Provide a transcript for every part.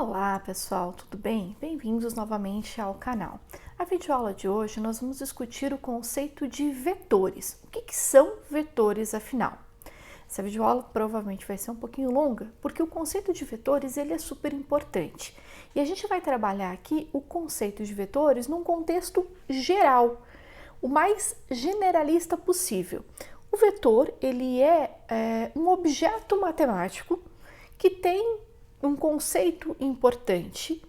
Olá pessoal, tudo bem? Bem-vindos novamente ao canal. Na videoaula de hoje nós vamos discutir o conceito de vetores. O que são vetores afinal? Essa videoaula provavelmente vai ser um pouquinho longa, porque o conceito de vetores ele é super importante. E a gente vai trabalhar aqui o conceito de vetores num contexto geral, o mais generalista possível. O vetor ele é um objeto matemático que tem um conceito importante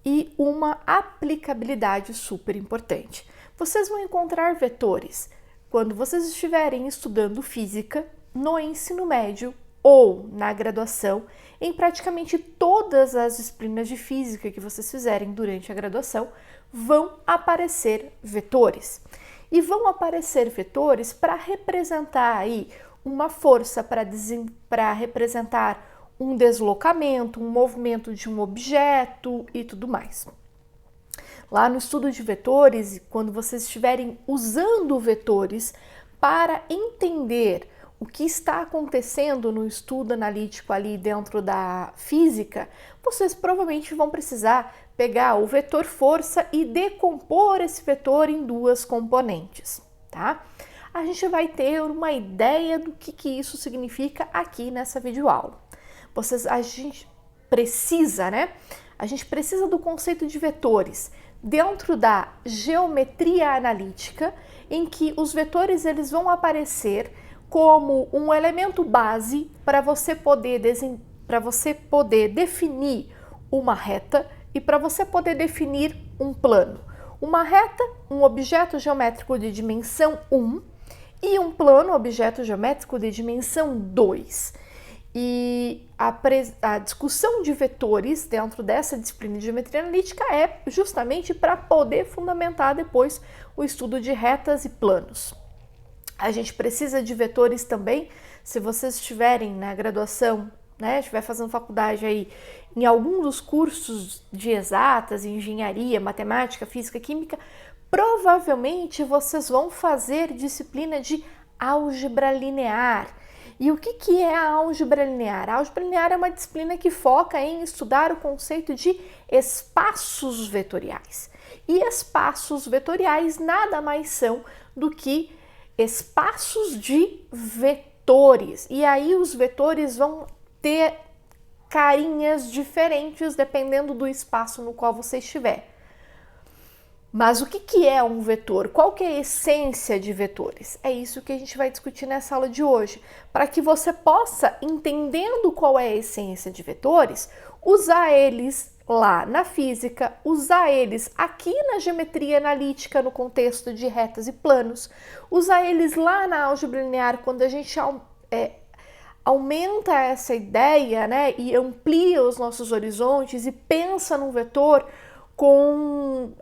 e uma aplicabilidade super importante. Vocês vão encontrar vetores quando vocês estiverem estudando física no ensino médio ou na graduação, em praticamente todas as disciplinas de física que vocês fizerem durante a graduação, vão aparecer vetores. E vão aparecer vetores para representar aí uma força, para representar um deslocamento, um movimento de um objeto e tudo mais. Lá no estudo de vetores, quando vocês estiverem usando vetores para entender o que está acontecendo no estudo analítico ali dentro da física, vocês provavelmente vão precisar pegar o vetor força e decompor esse vetor em duas componentes, tá? A gente vai ter uma ideia do que isso significa aqui nessa videoaula. A gente precisa, A gente precisa do conceito de vetores dentro da geometria analítica, em que os vetores eles vão aparecer como um elemento base para você poder definir uma reta e para você poder definir um plano. Uma reta, um objeto geométrico de dimensão 1 e um plano, objeto geométrico de dimensão 2. E a discussão de vetores dentro dessa disciplina de geometria analítica é justamente para poder fundamentar depois o estudo de retas e planos. A gente precisa de vetores também, se vocês estiverem na graduação, estiver fazendo faculdade aí, em algum dos cursos de exatas, engenharia, matemática, física, química, provavelmente vocês vão fazer disciplina de álgebra linear. E o que é a álgebra linear? A álgebra linear é uma disciplina que foca em estudar o conceito de espaços vetoriais. E espaços vetoriais nada mais são do que espaços de vetores. E aí os vetores vão ter carinhas diferentes dependendo do espaço no qual você estiver. Mas o que é um vetor? Qual que é a essência de vetores? É isso que a gente vai discutir nessa aula de hoje, para que você possa, entendendo qual é a essência de vetores, usar eles lá na física, usar eles aqui na geometria analítica no contexto de retas e planos, usar eles lá na álgebra linear quando a gente aumenta essa ideia, e amplia os nossos horizontes e pensa num vetor com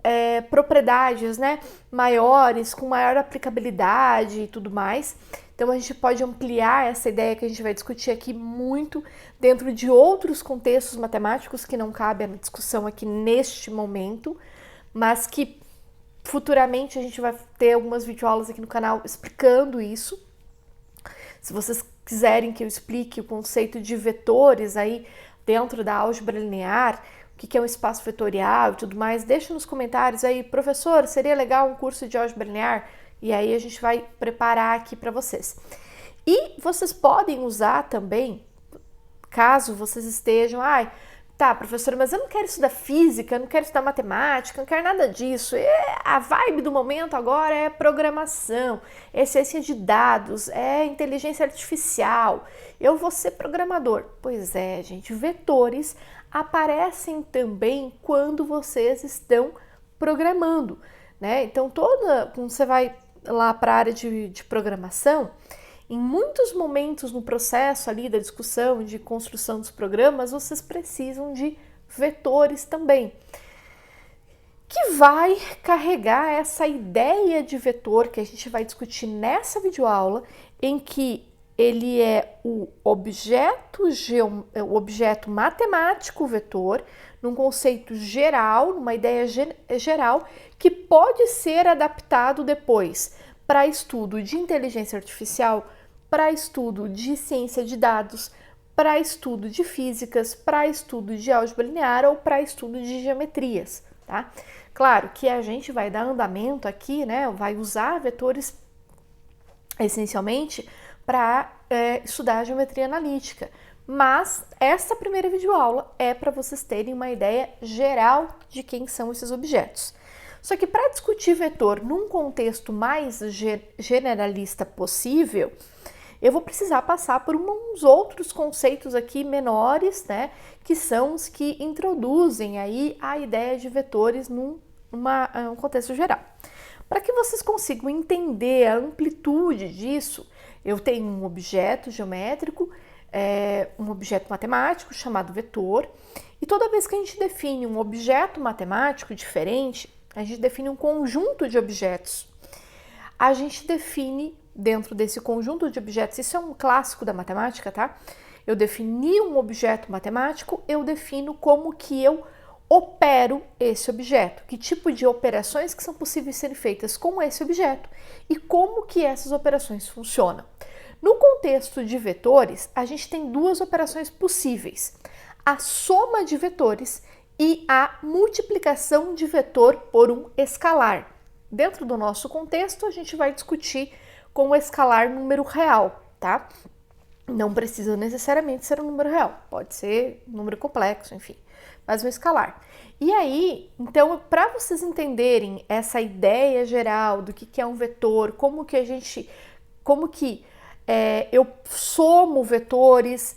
propriedades maiores, com maior aplicabilidade e tudo mais. Então a gente pode ampliar essa ideia que a gente vai discutir aqui muito dentro de outros contextos matemáticos que não cabem na discussão aqui neste momento, mas que futuramente a gente vai ter algumas videoaulas aqui no canal explicando isso. Se vocês quiserem que eu explique o conceito de vetores aí dentro da álgebra linear, o que é um espaço vetorial e tudo mais, deixa nos comentários aí, professor, seria legal um curso de álgebra linear? E aí a gente vai preparar aqui para vocês. E vocês podem usar também, caso vocês estejam, tá, professora, mas eu não quero estudar física, eu não quero estudar matemática, não quero nada disso. A vibe do momento agora é programação, é ciência de dados, é inteligência artificial. Eu vou ser programador. Pois é, gente, vetores aparecem também quando vocês estão programando, Então, quando você vai lá para a área de programação, em muitos momentos no processo ali da discussão, de construção dos programas, vocês precisam de vetores também, que vai carregar essa ideia de vetor que a gente vai discutir nessa videoaula, em que ele é o objeto matemático vetor, num conceito geral, numa ideia geral, que pode ser adaptado depois para estudo de inteligência artificial, para estudo de ciência de dados, para estudo de físicas, para estudo de álgebra linear ou para estudo de geometrias, tá? Claro que a gente vai dar andamento aqui, né? Vai usar vetores essencialmente para estudar a geometria analítica, mas essa primeira videoaula é para vocês terem uma ideia geral de quem são esses objetos. Só que para discutir vetor num contexto mais generalista possível, eu vou precisar passar por uns outros conceitos aqui menores, né, que são os que introduzem aí a ideia de vetores num contexto geral. Para que vocês consigam entender a amplitude disso, eu tenho um objeto geométrico, um objeto matemático chamado vetor, e toda vez que a gente define um objeto matemático diferente, a gente define um conjunto de objetos. A gente define dentro desse conjunto de objetos, isso é um clássico da matemática, tá? Eu defini um objeto matemático, eu defino como que eu opero esse objeto, que tipo de operações que são possíveis serem feitas com esse objeto e como que essas operações funcionam. No contexto de vetores, a gente tem duas operações possíveis: a soma de vetores e a multiplicação de vetor por um escalar. Dentro do nosso contexto, a gente vai discutir com o escalar número real, tá? Não precisa necessariamente ser um número real, pode ser um número complexo, enfim, mas um escalar. E aí, então, para vocês entenderem essa ideia geral do que é um vetor, como que eu somo vetores,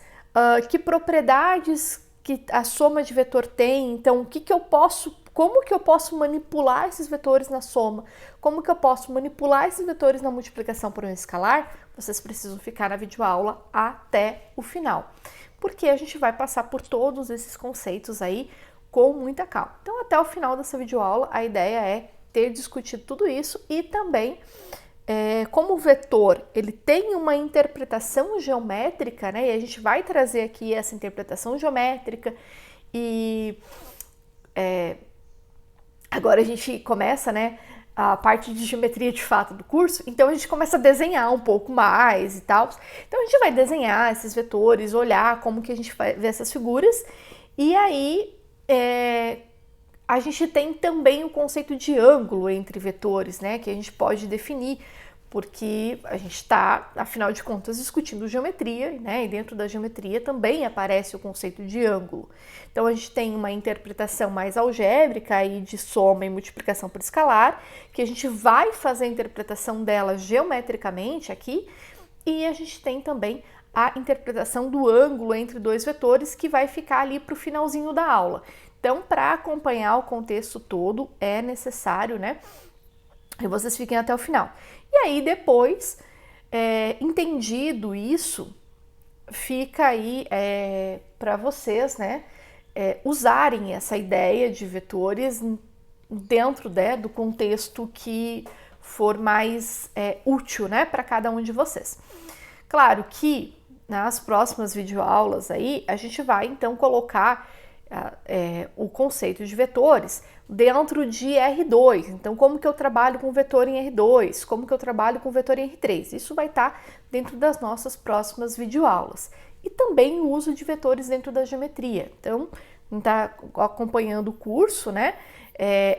que propriedades que a soma de vetor tem, então como que eu posso manipular esses vetores na soma, como que eu posso manipular esses vetores na multiplicação por um escalar, vocês precisam ficar na videoaula até o final, porque a gente vai passar por todos esses conceitos aí com muita calma. Então, até o final dessa videoaula, a ideia é ter discutido tudo isso e também como o vetor ele tem uma interpretação geométrica, né? E a gente vai trazer aqui essa interpretação geométrica e agora a gente começa, né, a parte de geometria de fato do curso, então a gente começa a desenhar um pouco mais e tal. Então a gente vai desenhar esses vetores, olhar como que a gente vai ver essas figuras e aí a gente tem também o conceito de ângulo entre vetores, né, que a gente pode definir, porque a gente está, afinal de contas, discutindo geometria, né, e dentro da geometria também aparece o conceito de ângulo. Então a gente tem uma interpretação mais algébrica aí de soma e multiplicação por escalar, que a gente vai fazer a interpretação dela geometricamente aqui, e a gente tem também a interpretação do ângulo entre dois vetores, que vai ficar ali para o finalzinho da aula. Então, para acompanhar o contexto todo, é necessário, né, que vocês fiquem até o final. E aí, depois, entendido isso, fica aí para vocês, né, usarem essa ideia de vetores dentro do contexto que for mais útil, né, para cada um de vocês. Claro que nas próximas videoaulas aí, a gente vai então colocar o conceito de vetores dentro de R2. Então, como que eu trabalho com vetor em R2? Como que eu trabalho com vetor em R3? Isso vai estar dentro das nossas próximas videoaulas. E também o uso de vetores dentro da geometria. Então, quem está acompanhando o curso, né?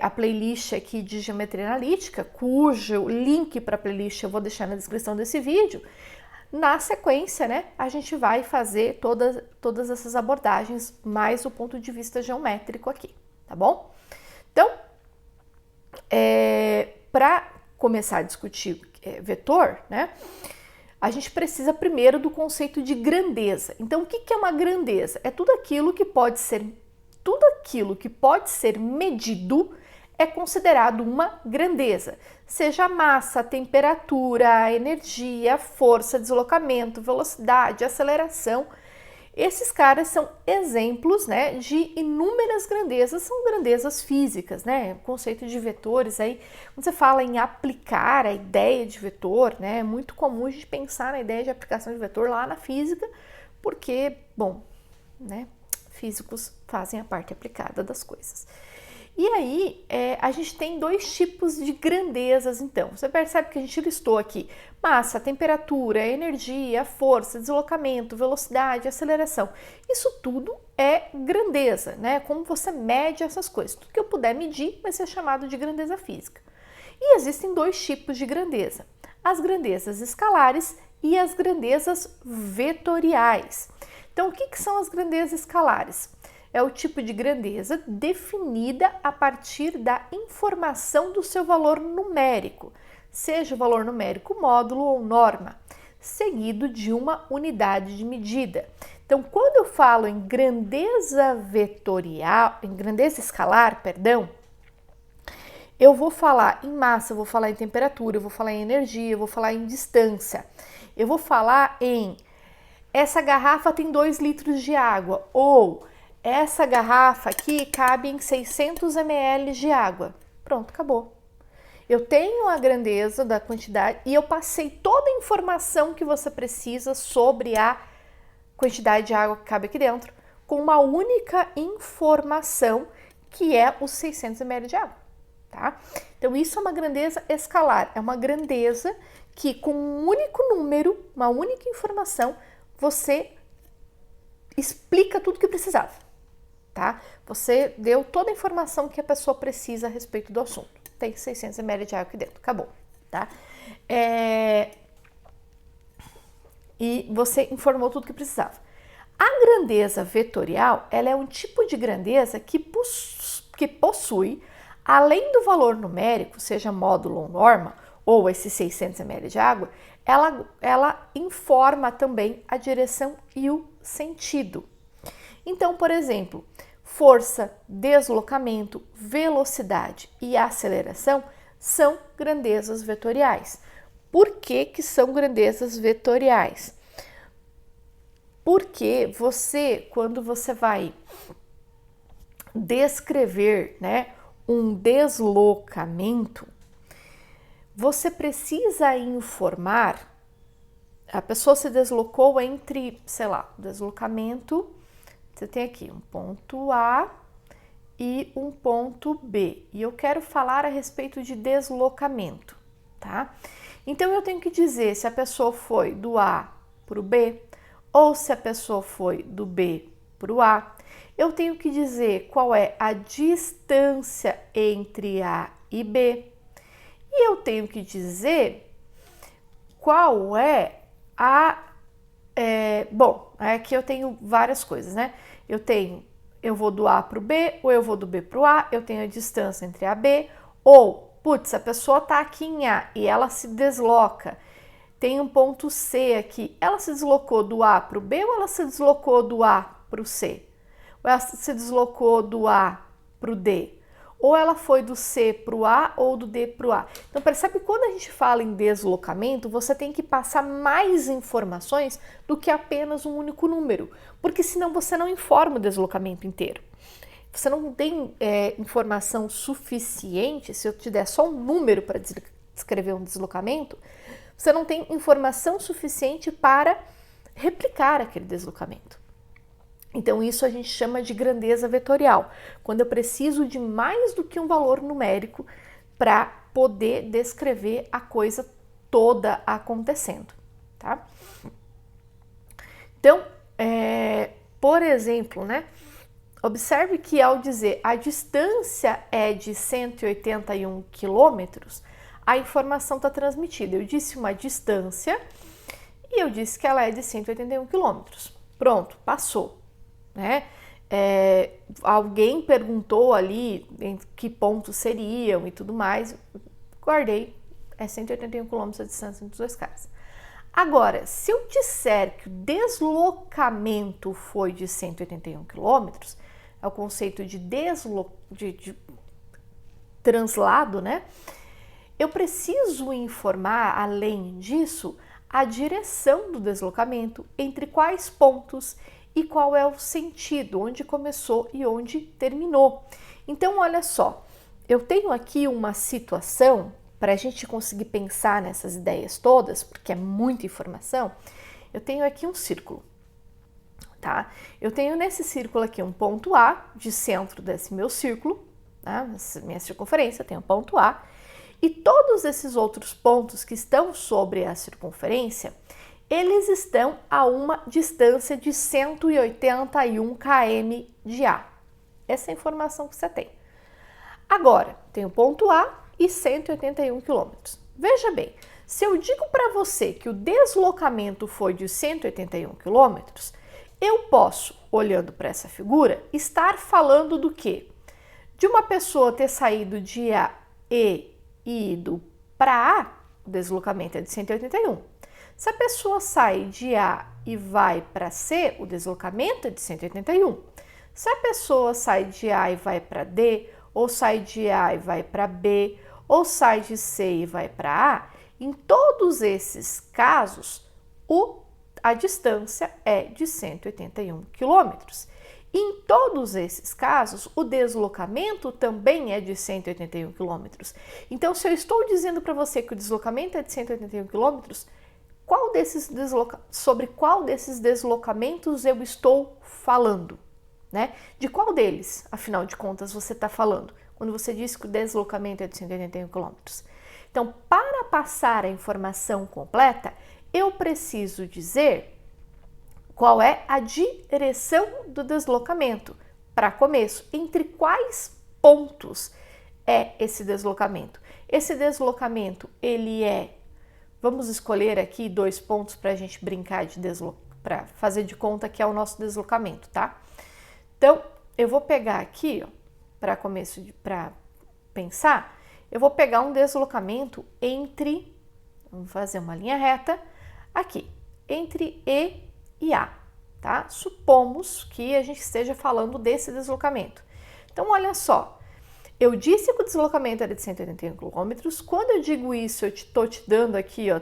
A playlist aqui de geometria analítica, cujo link para a playlist eu vou deixar na descrição desse vídeo. Na sequência, né, a gente vai fazer todas essas abordagens mais do ponto de vista geométrico aqui, tá bom? Então, para começar a discutir vetor, né, a gente precisa primeiro do conceito de grandeza. Então, o que é uma grandeza? É tudo aquilo que pode ser medido é considerado uma grandeza, seja a massa, a temperatura, a energia, a força, deslocamento, velocidade, aceleração. Esses caras são exemplos, né, de inúmeras grandezas, são grandezas físicas, né? O conceito de vetores aí, quando você fala em aplicar a ideia de vetor, né, é muito comum a gente pensar na ideia de aplicação de vetor lá na física, porque, bom, né, físicos fazem a parte aplicada das coisas. E aí, a gente tem dois tipos de grandezas, então. Você percebe que a gente listou aqui massa, temperatura, energia, força, deslocamento, velocidade, aceleração. Isso tudo é grandeza, né? Como você mede essas coisas. Tudo que eu puder medir vai ser chamado de grandeza física. E existem dois tipos de grandeza: as grandezas escalares e as grandezas vetoriais. Então, o que são as grandezas escalares? É o tipo de grandeza definida a partir da informação do seu valor numérico, seja o valor numérico módulo ou norma, seguido de uma unidade de medida. Então, quando eu falo em grandeza vetorial, em grandeza escalar, perdão, eu vou falar em massa, eu vou falar em temperatura, eu vou falar em energia, eu vou falar em distância, eu vou falar em essa garrafa tem 2 litros de água, ou essa garrafa aqui cabe em 600 ml de água. Pronto, acabou. Eu tenho a grandeza da quantidade e eu passei toda a informação que você precisa sobre a quantidade de água que cabe aqui dentro com uma única informação, que é os 600 ml de água, tá? Então isso é uma grandeza escalar, é uma grandeza que com um único número, uma única informação, você explica tudo que precisava, tá? Você deu toda a informação que a pessoa precisa a respeito do assunto. Tem 600 ml de água aqui dentro, acabou, tá? E você informou tudo que precisava. A grandeza vetorial, ela é um tipo de grandeza que possui, além do valor numérico, seja módulo ou norma, ou esses 600 ml de água, ela informa também a direção e o sentido. Então, por exemplo, força, deslocamento, velocidade e aceleração são grandezas vetoriais. Por que são grandezas vetoriais? Porque quando você vai descrever, né, um deslocamento, você precisa informar, a pessoa se deslocou entre, sei lá, deslocamento, você tem aqui um ponto A e um ponto B, e eu quero falar a respeito de deslocamento, tá? Então eu tenho que dizer se a pessoa foi do A para o B, ou se a pessoa foi do B para o A. Eu tenho que dizer qual é a distância entre A e B. E eu tenho que dizer qual é a... bom, aqui eu tenho várias coisas, né? Eu vou do A para o B, ou eu vou do B para o A, eu tenho a distância entre A e B, ou, putz, a pessoa está aqui em A e ela se desloca, tem um ponto C aqui, ela se deslocou do A para o B ou ela se deslocou do A para o C? Ou ela se deslocou do A para o D? Ou ela foi do C para o A ou do D para o A. Então percebe que quando a gente fala em deslocamento, você tem que passar mais informações do que apenas um único número, porque senão você não informa o deslocamento inteiro. Você não tem informação suficiente, se eu te der só um número para descrever um deslocamento, você não tem informação suficiente para replicar aquele deslocamento. Então, isso a gente chama de grandeza vetorial, quando eu preciso de mais do que um valor numérico para poder descrever a coisa toda acontecendo, tá? Então, por exemplo, né? Observe que ao dizer a distância é de 181 quilômetros, a informação está transmitida. Eu disse uma distância e eu disse que ela é de 181 quilômetros. Pronto, passou. Né? Alguém perguntou ali em que pontos seriam e tudo mais, guardei, 181 km a distância entre os dois caras. Agora, se eu disser que o deslocamento foi de 181 km, é o conceito de translado, né? Eu preciso informar, além disso, a direção do deslocamento, entre quais pontos e qual é o sentido, onde começou e onde terminou. Então, olha só, eu tenho aqui uma situação, para a gente conseguir pensar nessas ideias todas, porque é muita informação, eu tenho aqui um círculo, tá? Eu tenho nesse círculo aqui um ponto A, de centro desse meu círculo, né? Minha circunferência tem o ponto A, e todos esses outros pontos que estão sobre a circunferência, eles estão a uma distância de 181 km de A. Essa é a informação que você tem. Agora, tem o ponto A e 181 km. Veja bem, se eu digo para você que o deslocamento foi de 181 km, eu posso, olhando para essa figura, estar falando do quê? De uma pessoa ter saído de A e ido para A, o deslocamento é de 181. Se a pessoa sai de A e vai para C, o deslocamento é de 181. Se a pessoa sai de A e vai para D, ou sai de A e vai para B, ou sai de C e vai para A, em todos esses casos, a distância é de 181 quilômetros. Em todos esses casos, o deslocamento também é de 181 quilômetros. Então, se eu estou dizendo para você que o deslocamento é de 181 quilômetros, sobre qual desses deslocamentos eu estou falando? Né? De qual deles, afinal de contas, você está falando? Quando você diz que o deslocamento é de 181 quilômetros. Então, para passar a informação completa, eu preciso dizer qual é a direção do deslocamento. Para começo, entre quais pontos é esse deslocamento? Esse deslocamento, ele é, vamos escolher aqui 2 pontos para a gente brincar para fazer de conta que é o nosso deslocamento, tá? Então, eu vou pegar aqui, para pensar, eu vou pegar um deslocamento entre, vamos fazer uma linha reta, aqui, entre E e A, tá? Supomos que a gente esteja falando desse deslocamento. Então, olha só, eu disse que o deslocamento era de 181 km, quando eu digo isso, eu estou te dando aqui, ó,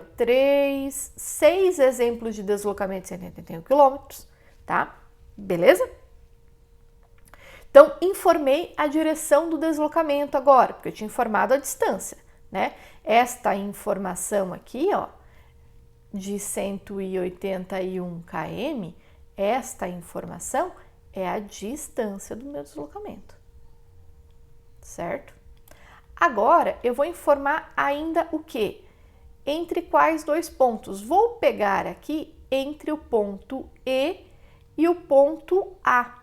6 exemplos de deslocamento de 181 km, tá? Beleza? Então, informei a direção do deslocamento agora, porque eu tinha informado a distância, né? Esta informação aqui, ó, de 181 km, esta informação é a distância do meu deslocamento, certo? Agora, eu vou informar ainda o quê? Entre quais 2 pontos? Vou pegar aqui entre o ponto E e o ponto A,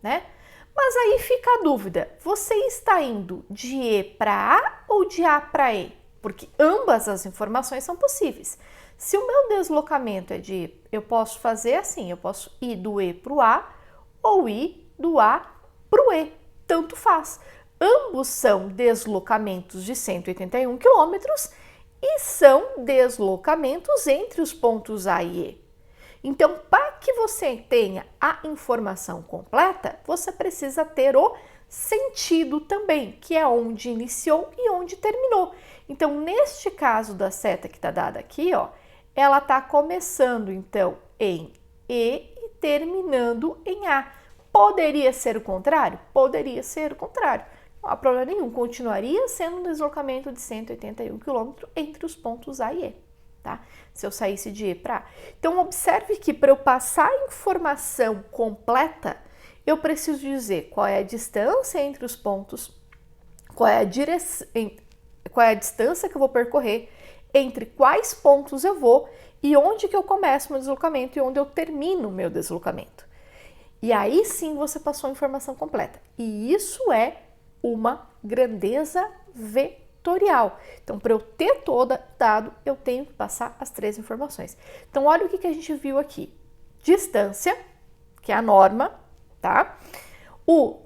né? Mas aí fica a dúvida, você está indo de E para A ou de A para E? Porque ambas as informações são possíveis. Se o meu deslocamento é de E, eu posso fazer assim, eu posso ir do E para o A ou ir do A para o E, tanto faz. Ambos são deslocamentos de 181 quilômetros e são deslocamentos entre os pontos A e E. Então, para que você tenha a informação completa, você precisa ter o sentido também, que é onde iniciou e onde terminou. Então, neste caso da seta que está dada aqui, ó, ela está começando, então, em E e terminando em A. Poderia ser o contrário? Poderia ser o contrário. Não há problema nenhum, continuaria sendo um deslocamento de 181 km entre os pontos A e E. Tá? Se eu saísse de E para A. Então, observe que para eu passar a informação completa, eu preciso dizer qual é a distância entre os pontos, qual é a distância que eu vou percorrer, entre quais pontos eu vou e onde que eu começo meu deslocamento e onde eu termino o meu deslocamento. E aí sim você passou a informação completa. E isso é uma grandeza vetorial. Então, para eu ter todo dado, eu tenho que passar as 3 informações. Então, olha o que a gente viu aqui. Distância, que é a norma, tá?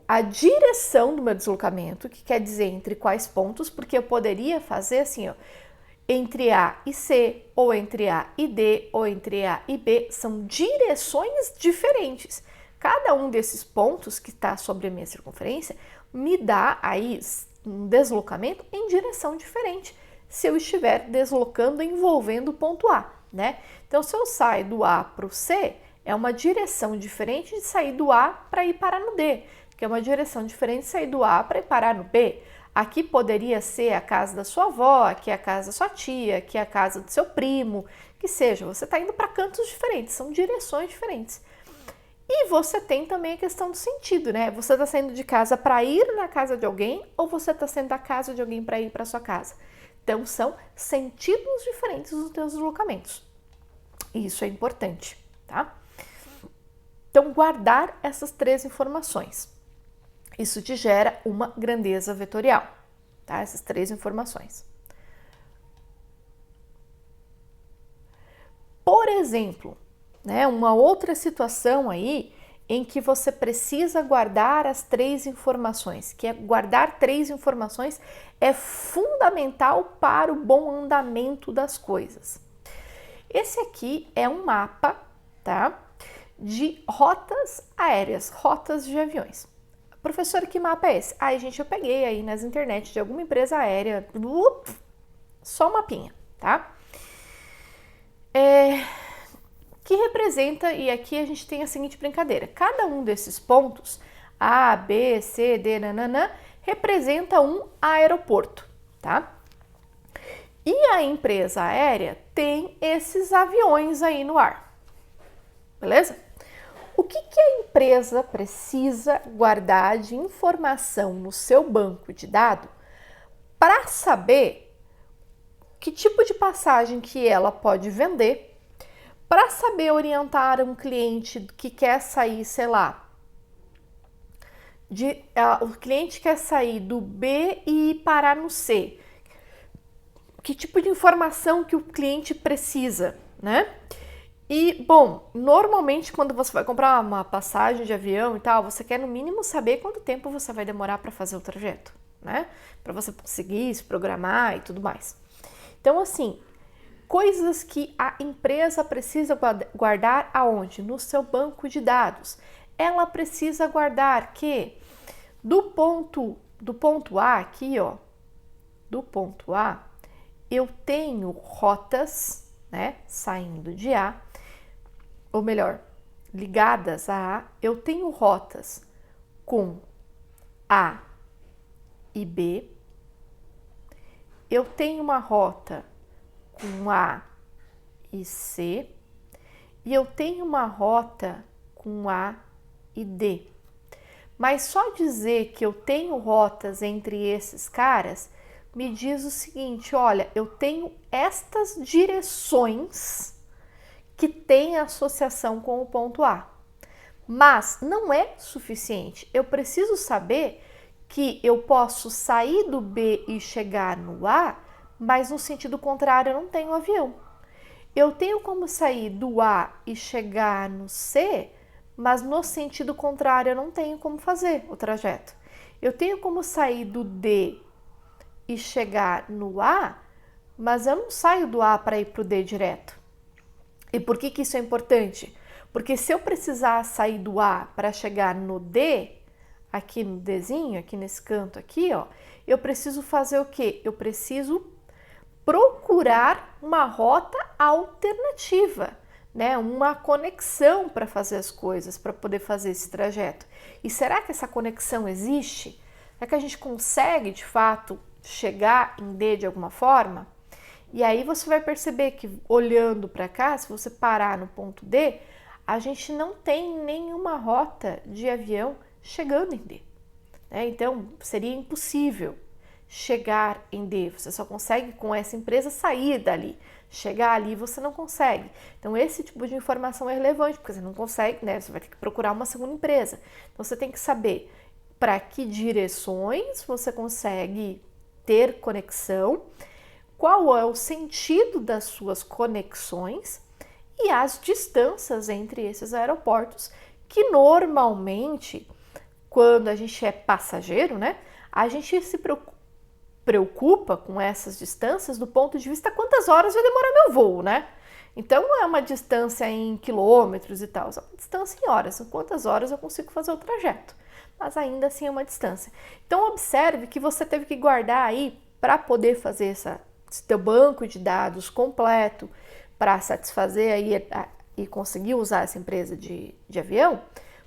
A direção do meu deslocamento, que quer dizer entre quais pontos, porque eu poderia fazer assim, ó, entre A e C, ou entre A e D, ou entre A e B, são direções diferentes. Cada um desses pontos que está sobre a minha circunferência me dá aí um deslocamento em direção diferente, se eu estiver deslocando envolvendo o ponto A, né? Então, se eu saio do A para o C, é uma direção diferente de sair do A para ir parar no D, que é uma direção diferente de sair do A para ir parar no B. Aqui poderia ser a casa da sua avó, aqui é a casa da sua tia, aqui é a casa do seu primo, que seja, você está indo para cantos diferentes, são direções diferentes. E você tem também a questão do sentido, né? Você está saindo de casa para ir na casa de alguém ou você está saindo da casa de alguém para ir para sua casa? Então, são sentidos diferentes dos teus deslocamentos. E isso é importante, tá? Então, guardar essas 3 informações. Isso te gera uma grandeza vetorial, tá? Essas 3 informações. Por exemplo, né, uma outra situação aí em que você precisa guardar as 3 informações, que é guardar 3 informações é fundamental para o bom andamento das coisas. Esse aqui é um mapa, tá, de rotas aéreas, rotas de aviões. Professor, que mapa é esse? Ai, gente, eu peguei aí nas internet de alguma empresa aérea, só um mapinha, tá? Que representa, e aqui a gente tem a seguinte brincadeira, cada um desses pontos, A, B, C, D, nananã, representa um aeroporto, tá? E a empresa aérea tem esses aviões aí no ar, beleza? O que a empresa precisa guardar de informação no seu banco de dados para saber que tipo de passagem que ela pode vender, para saber orientar um cliente que quer sair, sei lá, o cliente quer sair do B e parar no C. Que tipo de informação que o cliente precisa, né? E, bom, normalmente quando você vai comprar uma passagem de avião e tal, você quer no mínimo saber quanto tempo você vai demorar para fazer o trajeto, né? Para você conseguir se programar e tudo mais. Então, assim, coisas que a empresa precisa guardar aonde? No seu banco de dados. Ela precisa guardar que do ponto A aqui, ó, do ponto A, eu tenho rotas, né, saindo de A, ou melhor, ligadas a A, eu tenho rotas com A e B, eu tenho uma rota com A e C, e eu tenho uma rota com A e D. Mas só dizer que eu tenho rotas entre esses caras me diz o seguinte, olha, eu tenho estas direções que têm associação com o ponto A. Mas não é suficiente, eu preciso saber que eu posso sair do B e chegar no A, mas no sentido contrário eu não tenho avião. Eu tenho como sair do A e chegar no C, mas no sentido contrário eu não tenho como fazer o trajeto. Eu tenho como sair do D e chegar no A, mas eu não saio do A para ir para o D direto. E por que isso é importante? Porque se eu precisar sair do A para chegar no D, aqui no Dzinho, aqui nesse canto aqui, ó, eu preciso fazer o quê? Eu preciso procurar uma rota alternativa, né? Uma conexão para fazer as coisas, para poder fazer esse trajeto. E será que essa conexão existe? É que a gente consegue, de fato, chegar em D de alguma forma? E aí você vai perceber que, olhando para cá, se você parar no ponto D, a gente não tem nenhuma rota de avião chegando em D, né? Então, seria impossível chegar em D. Você só consegue com essa empresa sair dali. Chegar ali você não consegue. Então, esse tipo de informação é relevante, porque você não consegue, né? Você vai ter que procurar uma segunda empresa. Então, você tem que saber para que direções você consegue ter conexão, qual é o sentido das suas conexões e as distâncias entre esses aeroportos, que normalmente, quando a gente é passageiro, né, a gente se preocupa com essas distâncias do ponto de vista quantas horas vai demorar meu voo, né? Então não é uma distância em quilômetros e tal, é uma distância em horas, quantas horas eu consigo fazer o trajeto, mas ainda assim é uma distância. Então observe que você teve que guardar aí para poder fazer esse teu banco de dados completo para satisfazer aí e conseguir usar essa empresa de avião,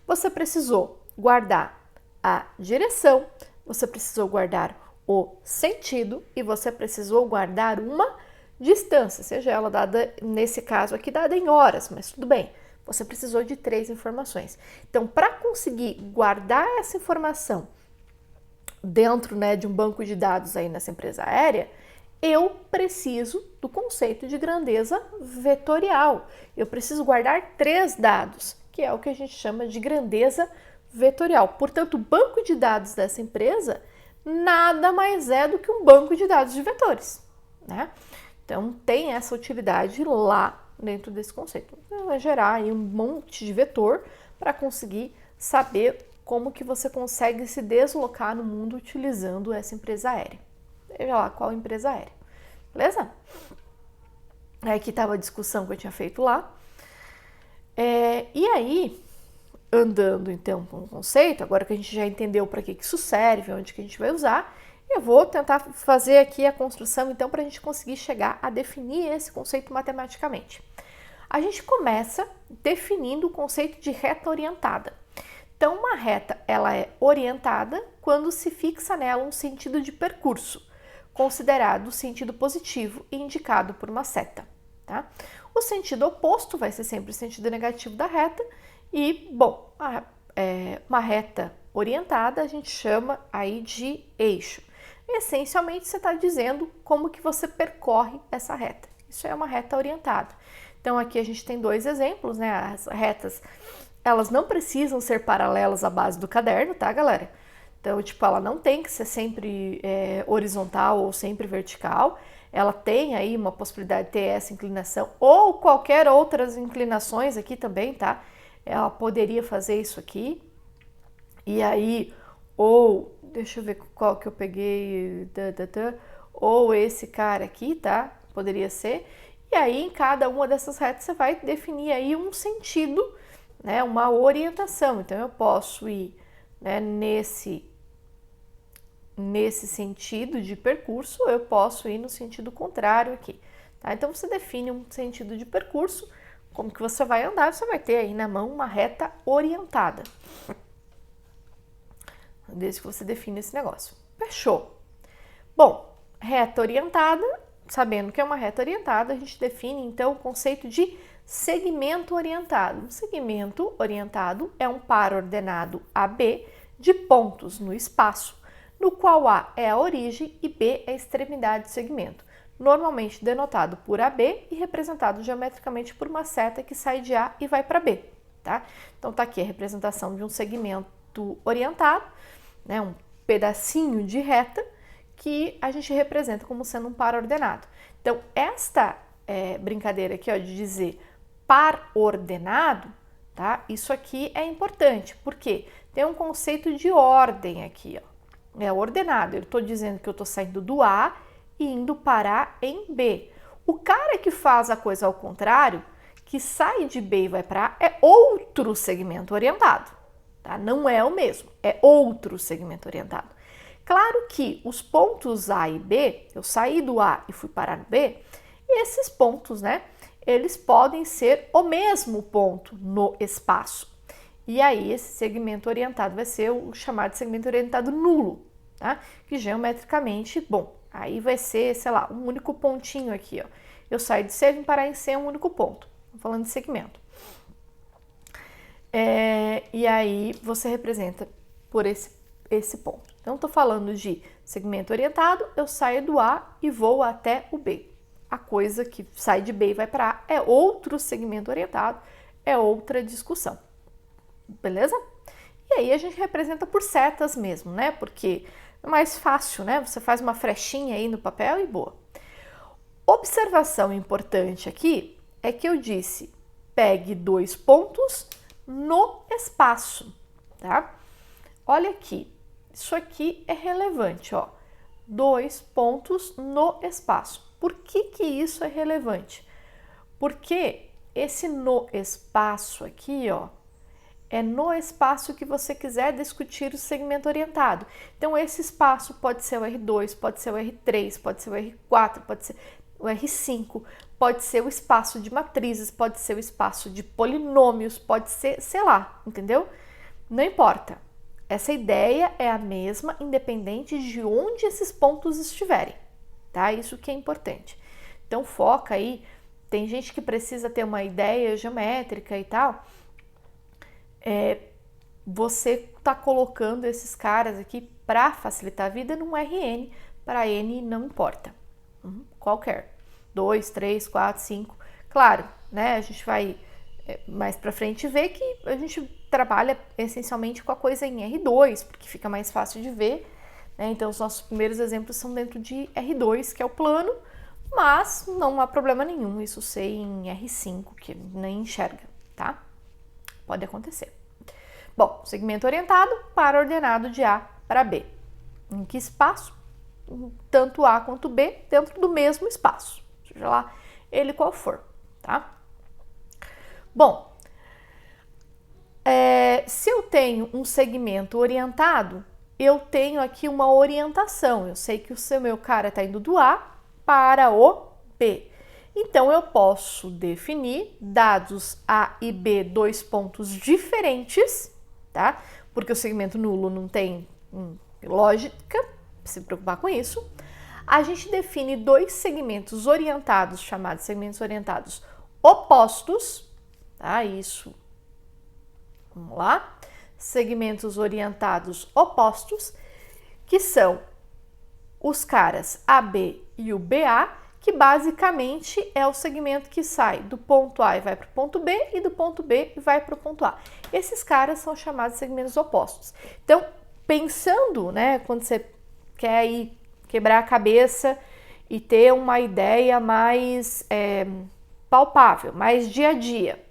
você precisou guardar a direção, você precisou guardar o sentido e você precisou guardar uma distância, seja ela dada, nesse caso aqui, dada em horas, mas tudo bem, você precisou de 3 informações. Então, para conseguir guardar essa informação dentro, né, de um banco de dados aí nessa empresa aérea, eu preciso do conceito de grandeza vetorial. Eu preciso guardar 3 dados, que é o que a gente chama de grandeza vetorial. Portanto, o banco de dados dessa empresa nada mais é do que um banco de dados de vetores, né? Então, tem essa utilidade lá dentro desse conceito. Vai gerar aí um monte de vetor para conseguir saber como que você consegue se deslocar no mundo utilizando essa empresa aérea. Veja lá qual empresa aérea, beleza? Aqui estava a discussão que eu tinha feito lá. E aí, andando então com o conceito, agora que a gente já entendeu para que isso serve, onde que a gente vai usar, eu vou tentar fazer aqui a construção então para a gente conseguir chegar a definir esse conceito matematicamente. A gente começa definindo o conceito de reta orientada. Então, uma reta ela é orientada quando se fixa nela um sentido de percurso, considerado sentido positivo e indicado por uma seta. Tá? O sentido oposto vai ser sempre o sentido negativo da reta e, bom, uma reta orientada a gente chama aí de eixo. Essencialmente, você está dizendo como que você percorre essa reta. Isso é uma reta orientada. Então, aqui a gente tem 2 exemplos, né? As retas, elas não precisam ser paralelas à base do caderno, tá, galera? Então, tipo, ela não tem que ser sempre horizontal ou sempre vertical. Ela tem aí uma possibilidade de ter essa inclinação ou qualquer outras inclinações aqui também, tá? Ela poderia fazer isso aqui. E aí, ou, deixa eu ver qual que eu peguei, ou esse cara aqui, tá? Poderia ser. E aí, em cada uma dessas retas, você vai definir aí um sentido, né? Uma orientação. Então, eu posso ir, né, nesse sentido de percurso, eu posso ir no sentido contrário aqui. Tá? Então, você define um sentido de percurso, como que você vai andar, você vai ter aí na mão uma reta orientada. Desde que você define esse negócio. Fechou. Bom, reta orientada, sabendo que é uma reta orientada, a gente define então o conceito de segmento orientado. Um segmento orientado é um par ordenado AB de pontos no espaço, no qual A é a origem e B é a extremidade do segmento, normalmente denotado por AB e representado geometricamente por uma seta que sai de A e vai para B. Tá? Então, tá aqui a representação de um segmento orientado, né, um pedacinho de reta que a gente representa como sendo um par ordenado. Então, esta brincadeira aqui, ó, de dizer par ordenado, tá? Isso aqui é importante, porque tem um conceito de ordem aqui, ó. É ordenado, eu estou dizendo que eu estou saindo do A e indo parar em B. O cara que faz a coisa ao contrário, que sai de B e vai para A, é outro segmento orientado. Tá? Não é o mesmo, é outro segmento orientado. Claro que os pontos A e B, eu saí do A e fui parar no B, esses pontos, né, eles podem ser o mesmo ponto no espaço. E aí esse segmento orientado vai ser o chamado segmento orientado nulo, tá? Que geometricamente, bom, aí vai ser, sei lá, um único pontinho aqui, ó. Eu saio de C e vim parar em C, um único ponto. Tô falando de segmento. E aí você representa por esse ponto. Então, estou falando de segmento orientado, eu saio do A e vou até o B. A coisa que sai de B e vai para A é outro segmento orientado, é outra discussão. Beleza? E aí a gente representa por setas mesmo, né? Porque é mais fácil, né? Você faz uma flechinha aí no papel e boa. Observação importante aqui é que eu disse, pegue 2 pontos no espaço, tá? Olha aqui, isso aqui é relevante, ó. 2 pontos no espaço. Por que isso é relevante? Porque esse no espaço aqui, ó, é no espaço que você quiser discutir o segmento orientado. Então, esse espaço pode ser o R2, pode ser o R3, pode ser o R4, pode ser o R5, pode ser o espaço de matrizes, pode ser o espaço de polinômios, pode ser, sei lá, entendeu? Não importa. Essa ideia é a mesma, independente de onde esses pontos estiverem, tá? Isso que é importante. Então, foca aí tem gente que precisa ter uma ideia geométrica e tal, você está colocando esses caras aqui para facilitar a vida num RN, para N não importa, qualquer, 2, 3, 4, 5, claro, né, a gente vai mais para frente ver que a gente trabalha essencialmente com a coisa em R2, porque fica mais fácil de ver, né? Então os nossos primeiros exemplos são dentro de R2, que é o plano, mas não há problema nenhum isso ser em R5, que nem enxerga, tá? Pode acontecer. Bom, segmento orientado para ordenado de A para B. Em que espaço? Tanto A quanto B dentro do mesmo espaço, seja lá ele qual for, tá? Bom, se eu tenho um segmento orientado, eu tenho aqui uma orientação. Eu sei que o meu cara está indo do A para o B. Então, eu posso definir dados A e B, dois pontos diferentes, tá? Porque o segmento nulo não tem lógica, se preocupar com isso. A gente define dois segmentos orientados, chamados segmentos orientados opostos, tá? Isso. Vamos lá. Segmentos orientados opostos, que são os caras AB e o BA, que basicamente é o segmento que sai do ponto A e vai para o ponto B e do ponto B e vai para o ponto A. Esses caras são chamados de segmentos opostos. Então, pensando, né, quando você quer ir quebrar a cabeça e ter uma ideia mais palpável, mais dia a dia.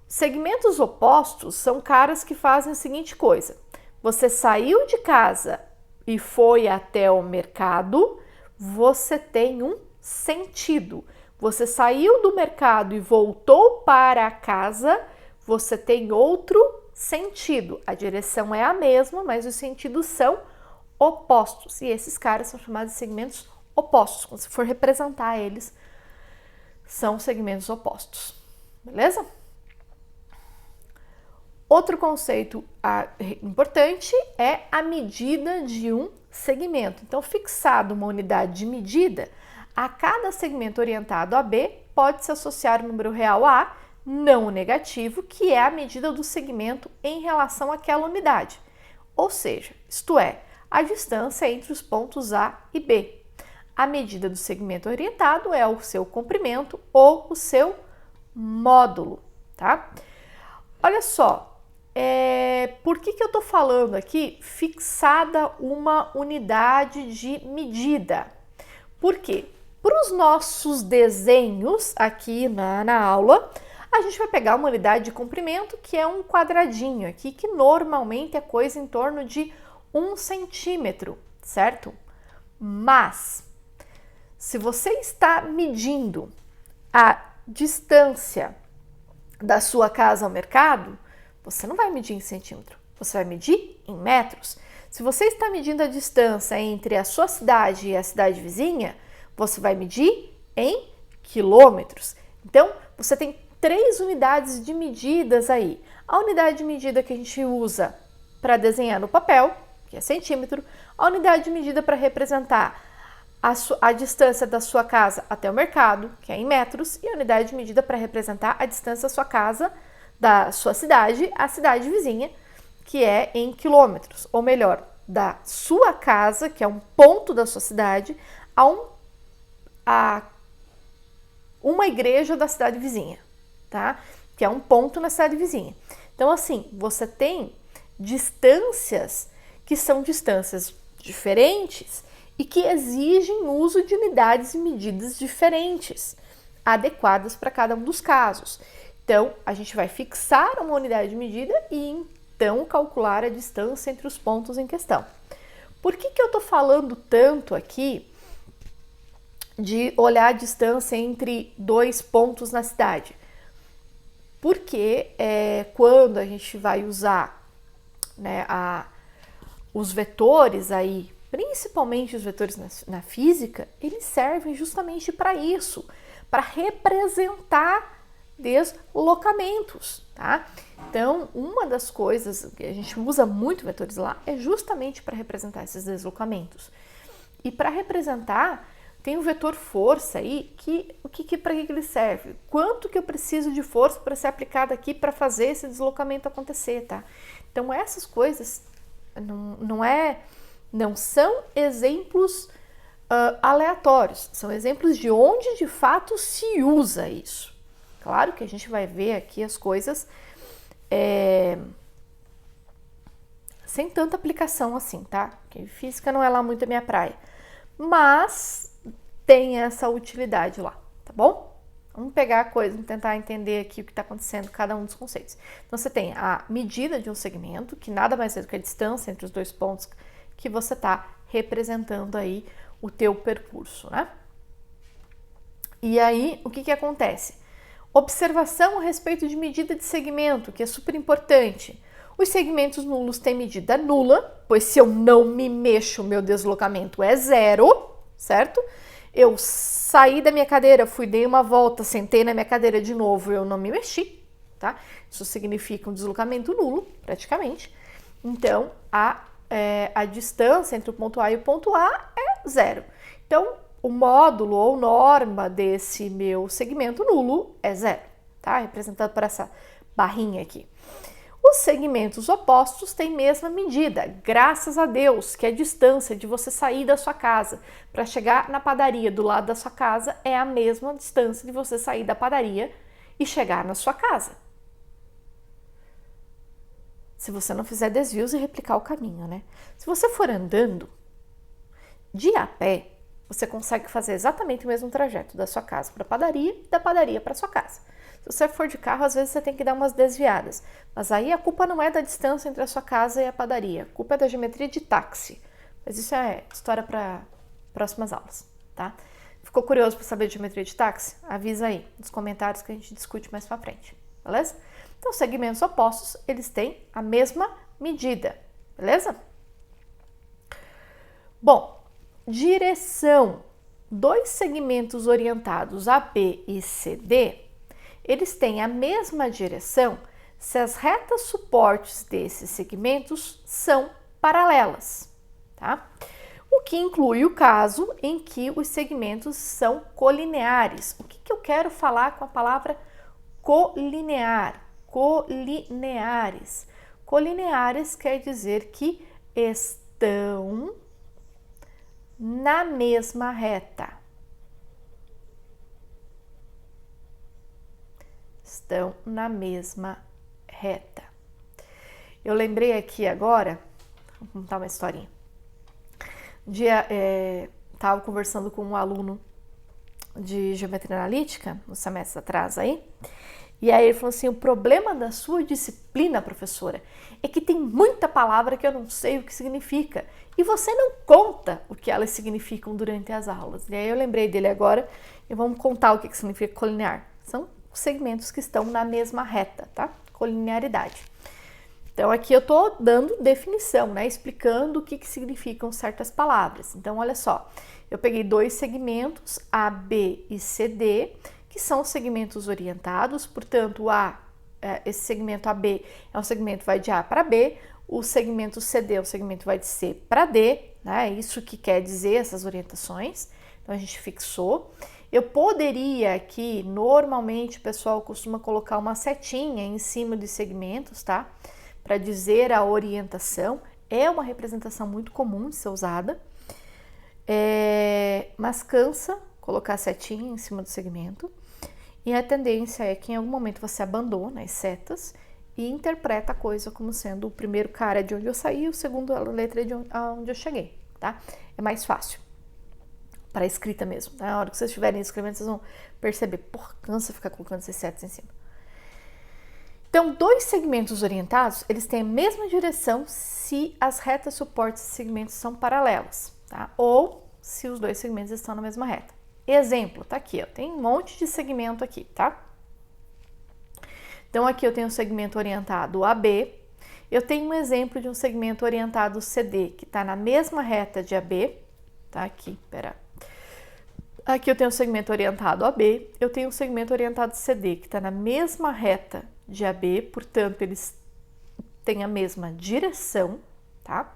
Segmentos opostos são caras que fazem a seguinte coisa: você saiu de casa e foi até o mercado, você tem um sentido. Você saiu do mercado e voltou para a casa, você tem outro sentido. A direção é a mesma, mas os sentidos são opostos. E esses caras são chamados de segmentos opostos. Quando você for representar eles, são segmentos opostos. Beleza? Outro conceito importante é a medida de um segmento. Então, fixado uma unidade de medida, a cada segmento orientado a B pode se associar o número real A, não o negativo, que é a medida do segmento em relação àquela unidade. Ou seja, isto é, a distância entre os pontos A e B. A medida do segmento orientado é o seu comprimento ou o seu módulo, tá? Olha só. Por que eu estou falando aqui fixada uma unidade de medida? Porque para os nossos desenhos aqui na aula, a gente vai pegar uma unidade de comprimento que é um quadradinho aqui, que normalmente é coisa em torno de 1 centímetro, certo? Mas, se você está medindo a distância da sua casa ao mercado, você não vai medir em centímetro, você vai medir em metros. Se você está medindo a distância entre a sua cidade e a cidade vizinha, você vai medir em quilômetros. Então, você tem 3 unidades de medidas aí. A unidade de medida que a gente usa para desenhar no papel, que é centímetro, a unidade de medida para representar a distância da sua casa até o mercado, que é em metros, e a unidade de medida para representar a distância da sua casa, da sua cidade à cidade vizinha, que é em quilômetros, ou melhor, da sua casa, que é um ponto da sua cidade, a uma igreja da cidade vizinha, tá? Que é um ponto na cidade vizinha. Então, assim, você tem distâncias que são distâncias diferentes e que exigem o uso de unidades e medidas diferentes, adequadas para cada um dos casos. Então, a gente vai fixar uma unidade de medida e então calcular a distância entre os pontos em questão. Por que eu estou falando tanto aqui de olhar a distância entre 2 pontos na cidade? Porque quando a gente vai usar, né, os vetores aí, principalmente os vetores na física, eles servem justamente para isso, para representar deslocamentos, tá? Então, uma das coisas que a gente usa muito vetores lá é justamente para representar esses deslocamentos. E para representar tem o vetor força aí, para que ele serve? Quanto que eu preciso de força para ser aplicada aqui para fazer esse deslocamento acontecer, tá? Então essas coisas não são exemplos aleatórios, são exemplos de onde de fato se usa isso. Claro que a gente vai ver aqui as coisas sem tanta aplicação assim, tá? Porque física não é lá muito a minha praia, mas tem essa utilidade lá, tá bom? Vamos pegar a coisa e tentar entender aqui o que está acontecendo em cada um dos conceitos. Então, você tem a medida de um segmento, que nada mais é do que a distância entre os dois pontos que você está representando aí o teu percurso, né? E aí, o que acontece? Observação a respeito de medida de segmento, que é super importante. Os segmentos nulos têm medida nula, pois se eu não me mexo, meu deslocamento é zero, certo? Eu saí da minha cadeira, dei uma volta, sentei na minha cadeira de novo, eu não me mexi, tá? Isso significa um deslocamento nulo, praticamente. Então, a distância entre o ponto A e o ponto A é zero. Então, o módulo ou norma desse meu segmento nulo é zero, tá? Representado por essa barrinha aqui. Os segmentos opostos têm mesma medida, graças a Deus, que a distância de você sair da sua casa para chegar na padaria do lado da sua casa é a mesma distância de você sair da padaria e chegar na sua casa. Se você não fizer desvios e replicar o caminho, né? Se você for andando de a pé, você consegue fazer exatamente o mesmo trajeto da sua casa para a padaria e da padaria para a sua casa. Se você for de carro, às vezes você tem que dar umas desviadas. Mas aí a culpa não é da distância entre a sua casa e a padaria. A culpa é da geometria de táxi. Mas isso é história para próximas aulas, tá? Ficou curioso para saber de geometria de táxi? Avisa aí nos comentários que a gente discute mais para frente, beleza? Então, segmentos opostos, eles têm a mesma medida, beleza? Bom, direção. Dois segmentos orientados AB e CD, eles têm a mesma direção se as retas suportes desses segmentos são paralelas, tá? O que inclui o caso em que os segmentos são colineares. O que eu quero falar com a palavra colinear? Colineares. Colineares quer dizer que estão na mesma reta. Estão na mesma reta. Eu lembrei aqui agora, vou contar uma historinha. Um dia estava conversando com um aluno de geometria analítica, no semestre atrás aí, e aí ele falou assim: o problema da sua disciplina, professora, é que tem muita palavra que eu não sei o que significa, e você não conta o que elas significam durante as aulas. E aí eu lembrei dele agora, e vamos contar o que significa colinear. São segmentos que estão na mesma reta, tá? Colinearidade. Então, aqui eu tô dando definição, né? Explicando o que significam certas palavras. Então, olha só, eu peguei dois segmentos, AB e CD, que são segmentos orientados, portanto, esse segmento AB é um segmento que vai de A para B, o segmento CD é um segmento que vai de C para D, né? É isso que quer dizer essas orientações. Então, a gente fixou. Eu poderia aqui, normalmente o pessoal costuma colocar uma setinha em cima dos segmentos, tá? Para dizer a orientação. É uma representação muito comum de ser usada, mas cansa colocar a setinha em cima do segmento. E a tendência é que em algum momento você abandona as setas e interpreta a coisa como sendo o primeiro cara de onde eu saí e o segundo a letra de onde eu cheguei, tá? É mais fácil. Para a escrita mesmo, tá? Na hora que vocês estiverem escrevendo, vocês vão perceber, porra, cansa ficar colocando esses setas em cima. Então, dois segmentos orientados, eles têm a mesma direção se as retas suportes de segmentos são paralelas, tá? Ou se os dois segmentos estão na mesma reta. Exemplo, tá aqui, ó, tem um monte de segmento aqui, tá? Então, aqui eu tenho um segmento orientado AB, eu tenho um exemplo de um segmento orientado CD, que está na mesma reta de AB, tá? Aqui, pera. Aqui eu tenho um segmento orientado AB, eu tenho um segmento orientado CD, que está na mesma reta de AB, portanto, eles têm a mesma direção, tá?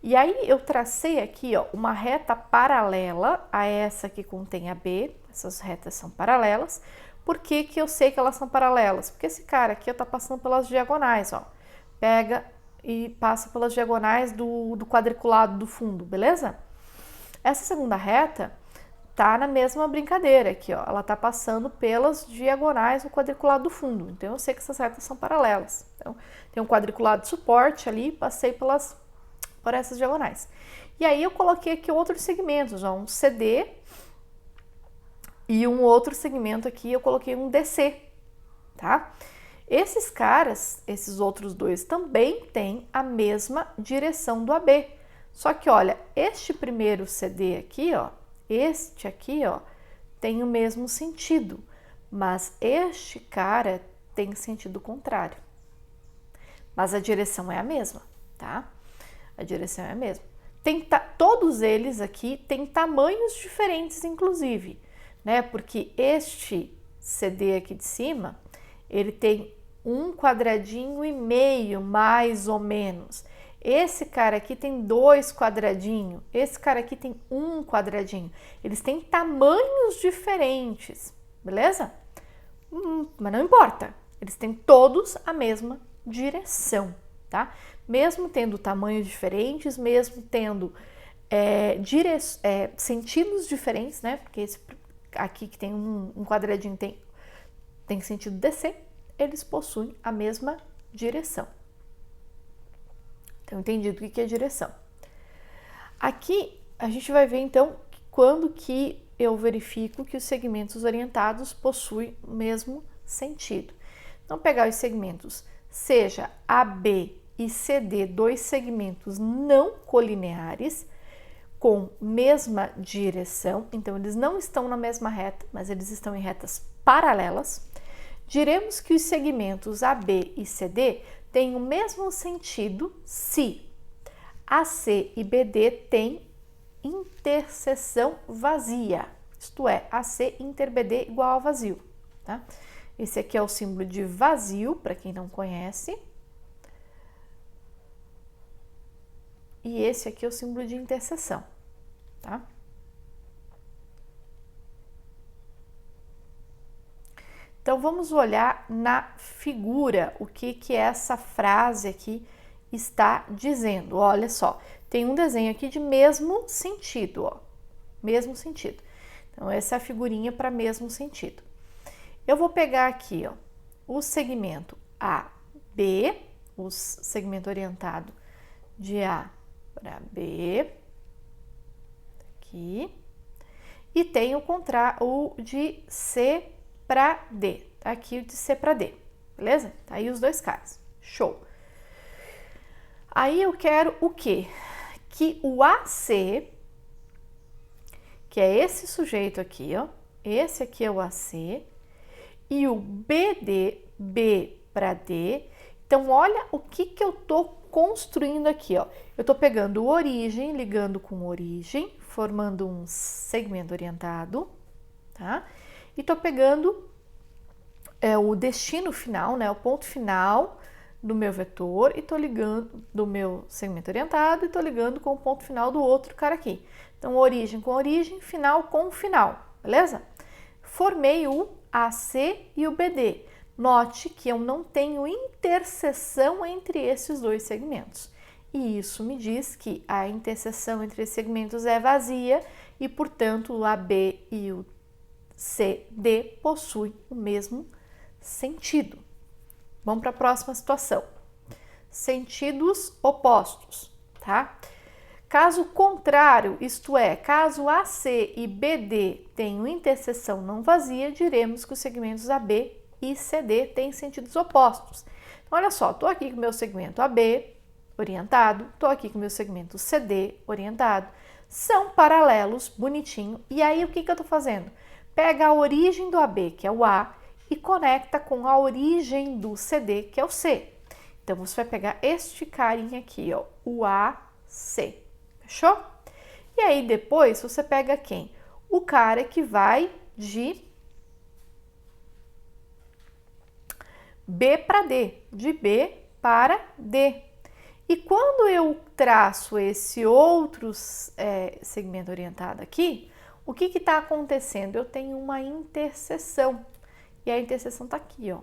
E aí eu tracei aqui, ó, uma reta paralela a essa que contém a B, essas retas são paralelas. Por que que eu sei que elas são paralelas? Porque esse cara aqui tá passando pelas diagonais, ó. Pega e passa pelas diagonais do quadriculado do fundo, beleza? Essa segunda reta tá na mesma brincadeira aqui, ó. Ela tá passando pelas diagonais do quadriculado do fundo. Então eu sei que essas retas são paralelas. Então tem um quadriculado de suporte ali, passei por essas diagonais. E aí eu coloquei aqui outros segmentos, ó, um CD e um outro segmento aqui eu coloquei um DC, tá? Esses caras, esses outros dois também têm a mesma direção do AB. Só que olha, este primeiro CD aqui, ó, este aqui, ó, tem o mesmo sentido, mas este cara tem sentido contrário. Mas a direção é a mesma, tá? A direção é a mesma. Todos eles aqui têm tamanhos diferentes, inclusive, né? Porque este CD aqui de cima, ele tem 1,5 quadradinho, mais ou menos. Esse cara aqui tem 2 quadradinhos, esse cara aqui tem 1 quadradinho. Eles têm tamanhos diferentes, beleza? Mas não importa, eles têm todos a mesma direção, tá? Mesmo tendo tamanhos diferentes, mesmo tendo sentidos diferentes, né? Porque esse aqui que tem um quadradinho tem sentido descer, eles possuem a mesma direção. Então, entendido o que é direção. Aqui, a gente vai ver, então, quando que eu verifico que os segmentos orientados possuem o mesmo sentido. Então, pegar os segmentos, seja AB e CD, dois segmentos não colineares, com mesma direção, então eles não estão na mesma reta, mas eles estão em retas paralelas. Diremos que os segmentos AB e CD têm o mesmo sentido se AC e BD têm interseção vazia, isto é, AC inter BD igual a vazio, tá? Esse aqui é o símbolo de vazio, para quem não conhece. E esse aqui é o símbolo de interseção, tá? Então, vamos olhar na figura o que essa frase aqui está dizendo. Olha só, tem um desenho aqui de mesmo sentido, ó, mesmo sentido. Então, essa é a figurinha para mesmo sentido. Eu vou pegar aqui, ó, o segmento AB, o segmento orientado de A para B, aqui, e tem o de C para D, tá aqui o de C para D, beleza? Tá aí os dois caras, show. Aí eu quero o quê? Que o AC, que é esse sujeito aqui, ó, esse aqui é o AC, e o BD, B para D. Então, olha o que eu tô construindo aqui, ó. Eu tô pegando origem, ligando com origem, formando um segmento orientado, tá? E tô pegando o destino final, né? O ponto final do meu vetor e tô ligando do meu segmento orientado e tô ligando com o ponto final do outro cara aqui. Então, origem com origem, final com final, beleza? Formei o AC e o BD. Note que eu não tenho interseção entre esses dois segmentos. E isso me diz que a interseção entre esses segmentos é vazia e, portanto, o AB e o CD possuem o mesmo sentido. Vamos para a próxima situação. Sentidos opostos, tá? Caso contrário, isto é, caso AC e BD tenham interseção não vazia, diremos que os segmentos AB e CD têm sentidos opostos. Então, olha só, estou aqui com o meu segmento AB orientado, estou aqui com o meu segmento CD orientado, são paralelos, bonitinho, e aí o que eu estou fazendo? Pega a origem do AB, que é o A, e conecta com a origem do CD, que é o C. Então, você vai pegar este carinha aqui, ó, o AC. Fechou? E aí, depois, você pega quem? O cara que vai de B para D, de B para D. E quando eu traço esse outro segmento orientado aqui, o que está acontecendo? Eu tenho uma interseção. E a interseção está aqui, ó.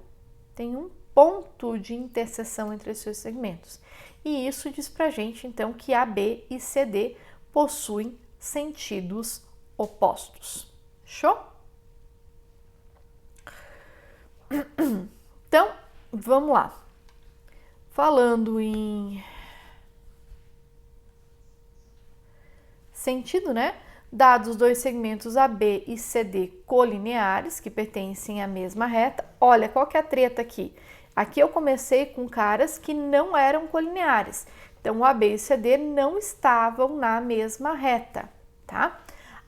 Tem um ponto de interseção entre esses dois segmentos. E isso diz pra gente, então, que AB e CD possuem sentidos opostos. Show? Então, vamos lá. Falando em sentido, né? Dados os dois segmentos AB e CD colineares, que pertencem à mesma reta. Olha, qual que é a treta aqui? Aqui eu comecei com caras que não eram colineares. Então, o AB e o CD não estavam na mesma reta, tá?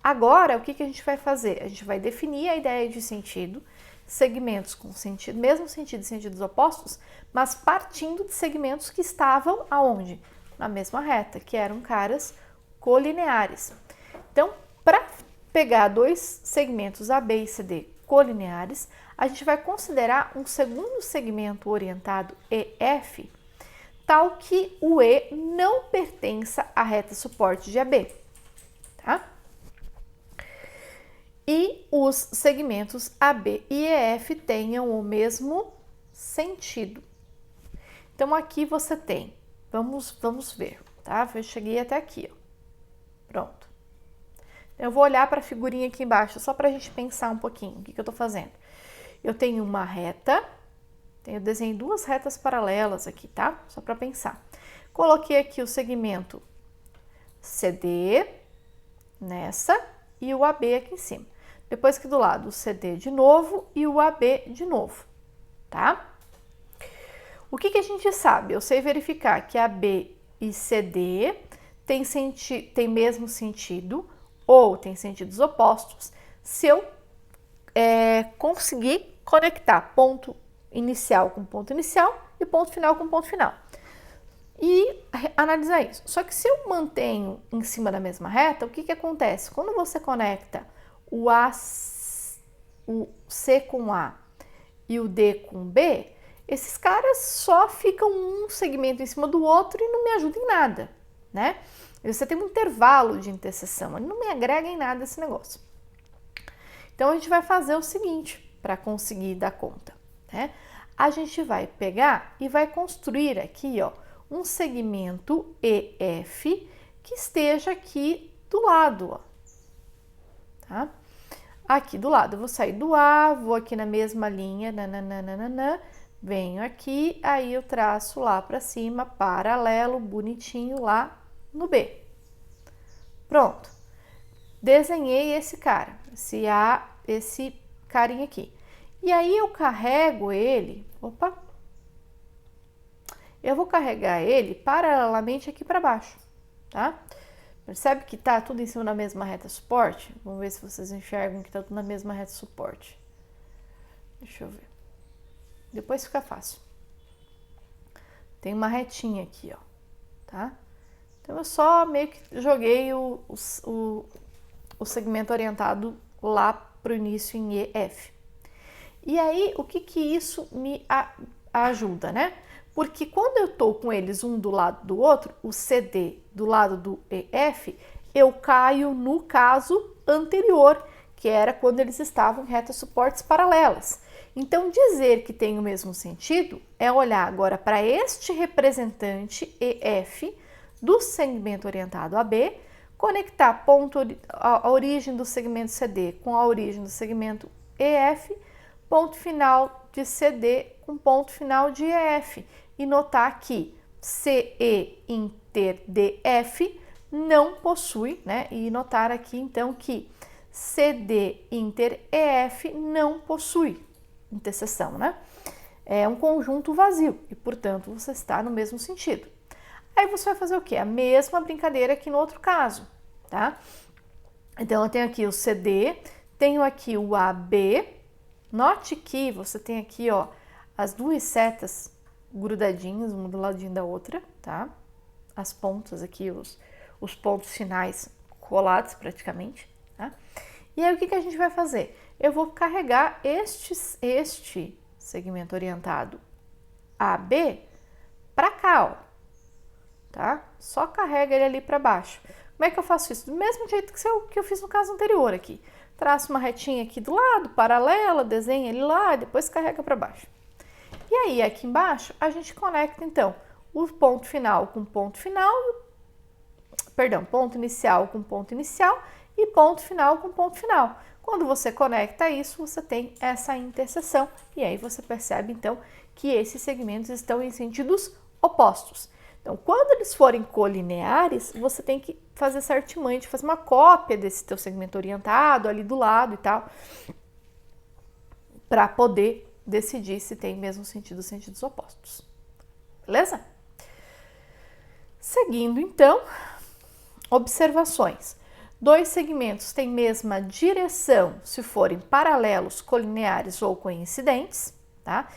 Agora, o que a gente vai fazer? A gente vai definir a ideia de sentido, segmentos com sentido, mesmo sentido e sentidos opostos, mas partindo de segmentos que estavam aonde? Na mesma reta, que eram caras colineares. Então, para pegar dois segmentos AB e CD colineares, a gente vai considerar um segundo segmento orientado EF, tal que o E não pertença à reta suporte de AB, tá? E os segmentos AB e EF tenham o mesmo sentido. Então, aqui você tem, vamos ver, tá? Eu cheguei até aqui, ó. Pronto. Eu vou olhar para a figurinha aqui embaixo, só para a gente pensar um pouquinho o que eu estou fazendo. Eu tenho uma reta, eu desenhei duas retas paralelas aqui, tá? Só para pensar. Coloquei aqui o segmento CD nessa e o AB aqui em cima. Depois aqui do lado o CD de novo e o AB de novo, tá? O que a gente sabe? Eu sei verificar que AB e CD tem mesmo sentido ou tem sentidos opostos se eu conseguir conectar ponto inicial com ponto inicial e ponto final com ponto final. E analisar isso. Só que se eu mantenho em cima da mesma reta, o que acontece? Quando você conecta o C com A e o D com B, esses caras só ficam um segmento em cima do outro e não me ajudam em nada, né? Você tem um intervalo de interseção, ele não me agrega em nada esse negócio. Então, a gente vai fazer o seguinte para conseguir dar conta, né? A gente vai pegar e vai construir aqui, ó, um segmento EF que esteja aqui do lado, ó, tá? Aqui do lado, eu vou sair do A, vou aqui na mesma linha, nananana, venho aqui, aí eu traço lá para cima, paralelo, bonitinho lá no B. Pronto. Desenhei esse cara, esse carinha aqui. E aí eu carrego ele, eu vou carregar ele paralelamente aqui para baixo, tá? Percebe que tá tudo em cima da mesma reta suporte? Vamos ver se vocês enxergam que tá tudo na mesma reta suporte. Deixa eu ver. Depois fica fácil. Tem uma retinha aqui, ó, tá? Então, eu só meio que joguei o segmento orientado lá pro início em EF. E aí, o que isso me ajuda, né? Porque quando eu tô com eles um do lado do outro, o CD do lado do EF, eu caio no caso anterior, que era quando eles estavam em retas suportes paralelas. Então, dizer que tem o mesmo sentido é olhar agora para este representante EF do segmento orientado a B, conectar a origem do segmento CD com a origem do segmento EF, ponto final de CD com ponto final de EF, e notar que CE inter DF não possui, né? E notar aqui então que CD inter EF não possui interseção, né? É um conjunto vazio e, portanto, você está no mesmo sentido. Aí você vai fazer o quê? A mesma brincadeira que no outro caso, tá? Então, eu tenho aqui o CD, tenho aqui o AB. Note que você tem aqui, ó, as duas setas grudadinhas, uma do ladinho da outra, tá? As pontas aqui, os pontos finais colados praticamente, tá? E aí, o que a gente vai fazer? Eu vou carregar este segmento orientado AB para cá, ó. tá? Só carrega ele ali para baixo. Como é que eu faço isso? Do mesmo jeito que eu fiz no caso anterior aqui. Traço uma retinha aqui do lado, paralela, desenha ele lá, depois carrega para baixo. E aí, aqui embaixo, a gente conecta, então, o ponto final com ponto final, perdão, ponto inicial com ponto inicial e ponto final com ponto final. Quando você conecta isso, você tem essa interseção e aí você percebe, então, que esses segmentos estão em sentidos opostos. Então, quando eles forem colineares, você tem que fazer essa artimanha de fazer uma cópia desse teu segmento orientado ali do lado e tal, para poder decidir se tem mesmo sentido ou sentidos opostos. Beleza? Seguindo, então, observações. Dois segmentos têm mesma direção se forem paralelos, colineares ou coincidentes, tá?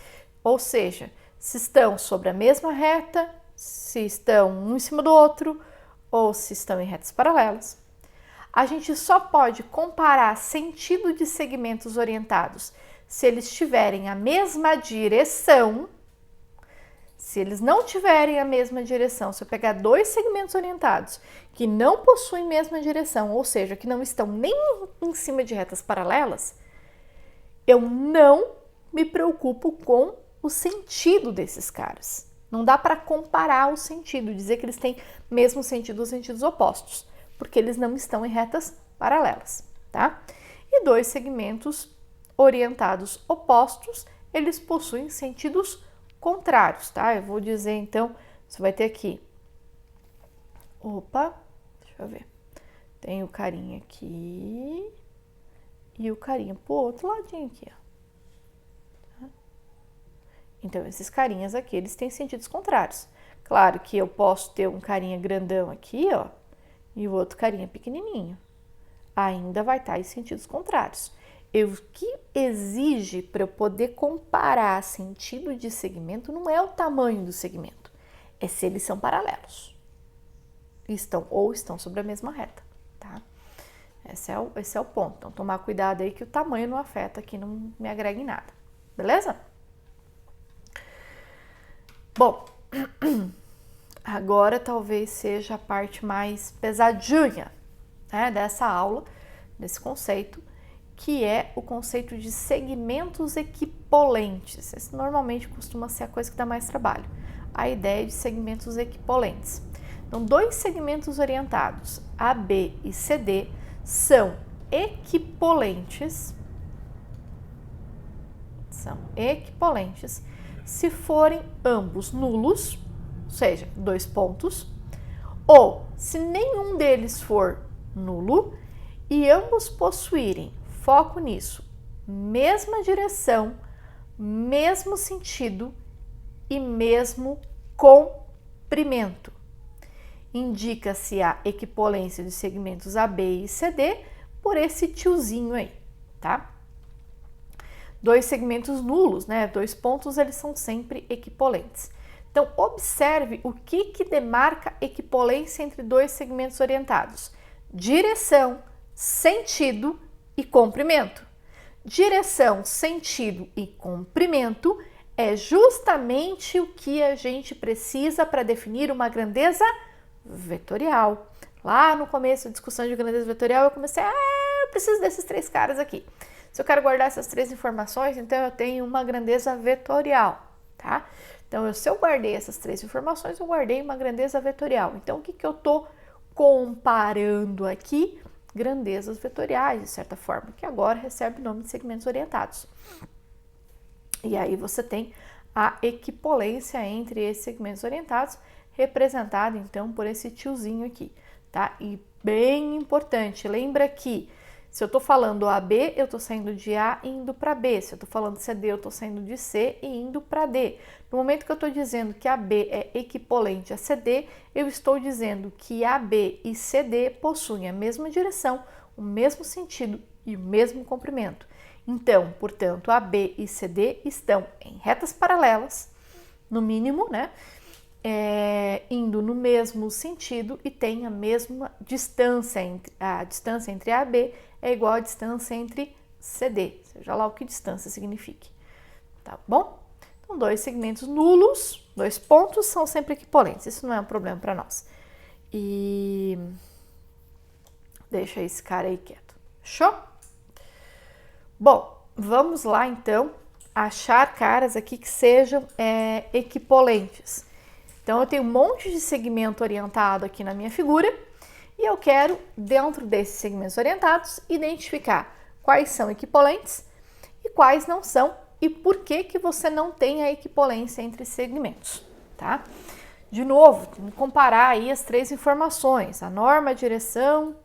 Ou seja, se estão sobre a mesma reta, se estão um em cima do outro ou se estão em retas paralelas. A gente só pode comparar sentido de segmentos orientados se eles tiverem a mesma direção. Se eles não tiverem a mesma direção, se eu pegar dois segmentos orientados que não possuem mesma direção, ou seja, que não estão nem em cima de retas paralelas, eu não me preocupo com o sentido desses caras. Não dá para comparar o sentido, dizer que eles têm mesmo sentido ou sentidos opostos, porque eles não estão em retas paralelas, tá? E dois segmentos orientados opostos, eles possuem sentidos contrários, tá? Eu vou dizer, então, você vai ter aqui, deixa eu ver, tem o carinha aqui e o carinha pro outro ladinho aqui, ó. Então, esses carinhas aqui, eles têm sentidos contrários. Claro que eu posso ter um carinha grandão aqui, ó, e o outro carinha pequenininho. Ainda vai estar em sentidos contrários. O que exige para eu poder comparar sentido de segmento não é o tamanho do segmento, é se eles são paralelos. Estão sobre a mesma reta, tá? Esse é o ponto. Então, tomar cuidado aí que o tamanho não afeta aqui, não me agrega em nada. Beleza? Bom, agora talvez seja a parte mais pesadinha, né, dessa aula, desse conceito, que é o conceito de segmentos equipolentes. Esse normalmente costuma ser a coisa que dá mais trabalho. A ideia de segmentos equipolentes. Então, dois segmentos orientados, AB e CD, são equipolentes. Se forem ambos nulos, ou seja, dois pontos, ou se nenhum deles for nulo e ambos possuírem, foco nisso, mesma direção, mesmo sentido e mesmo comprimento. Indica-se a equipolência de segmentos AB e CD por esse tiozinho aí, tá? Dois segmentos nulos, né? Dois pontos, eles são sempre equipolentes. Então, observe o que demarca equipolência entre dois segmentos orientados. Direção, sentido e comprimento. Direção, sentido e comprimento é justamente o que a gente precisa para definir uma grandeza vetorial. Lá no começo da discussão de grandeza vetorial, eu comecei, eu preciso desses três caras aqui. Se eu quero guardar essas três informações, então eu tenho uma grandeza vetorial, tá? Então, se eu guardei essas três informações, eu guardei uma grandeza vetorial. Então, o que eu estou comparando aqui? Grandezas vetoriais, de certa forma, que agora recebe o nome de segmentos orientados. E aí você tem a equipolência entre esses segmentos orientados, representada, então, por esse tiozinho aqui, tá? E bem importante, lembra que se eu estou falando AB, eu estou saindo de A e indo para B. Se eu estou falando CD, eu estou saindo de C e indo para D. No momento que eu estou dizendo que AB é equipolente a CD, eu estou dizendo que AB e CD possuem a mesma direção, o mesmo sentido e o mesmo comprimento. Então, portanto, AB e CD estão em retas paralelas, no mínimo, né? Indo no mesmo sentido e tem a mesma distância a distância entre A e B é igual à distância entre CD, seja lá o que distância signifique, tá bom? Então, dois segmentos nulos, Dois pontos são sempre equivalentes, isso não é um problema para nós. E deixa esse cara aí quieto. Show? Bom, vamos lá então achar caras aqui que sejam equipolentes. Então eu tenho um monte de segmento orientado aqui na minha figura e eu quero, dentro desses segmentos orientados, identificar quais são equipolentes e quais não são e por que que você não tem a equipolência entre segmentos, tá? De novo, comparar aí as três informações, a norma, a direção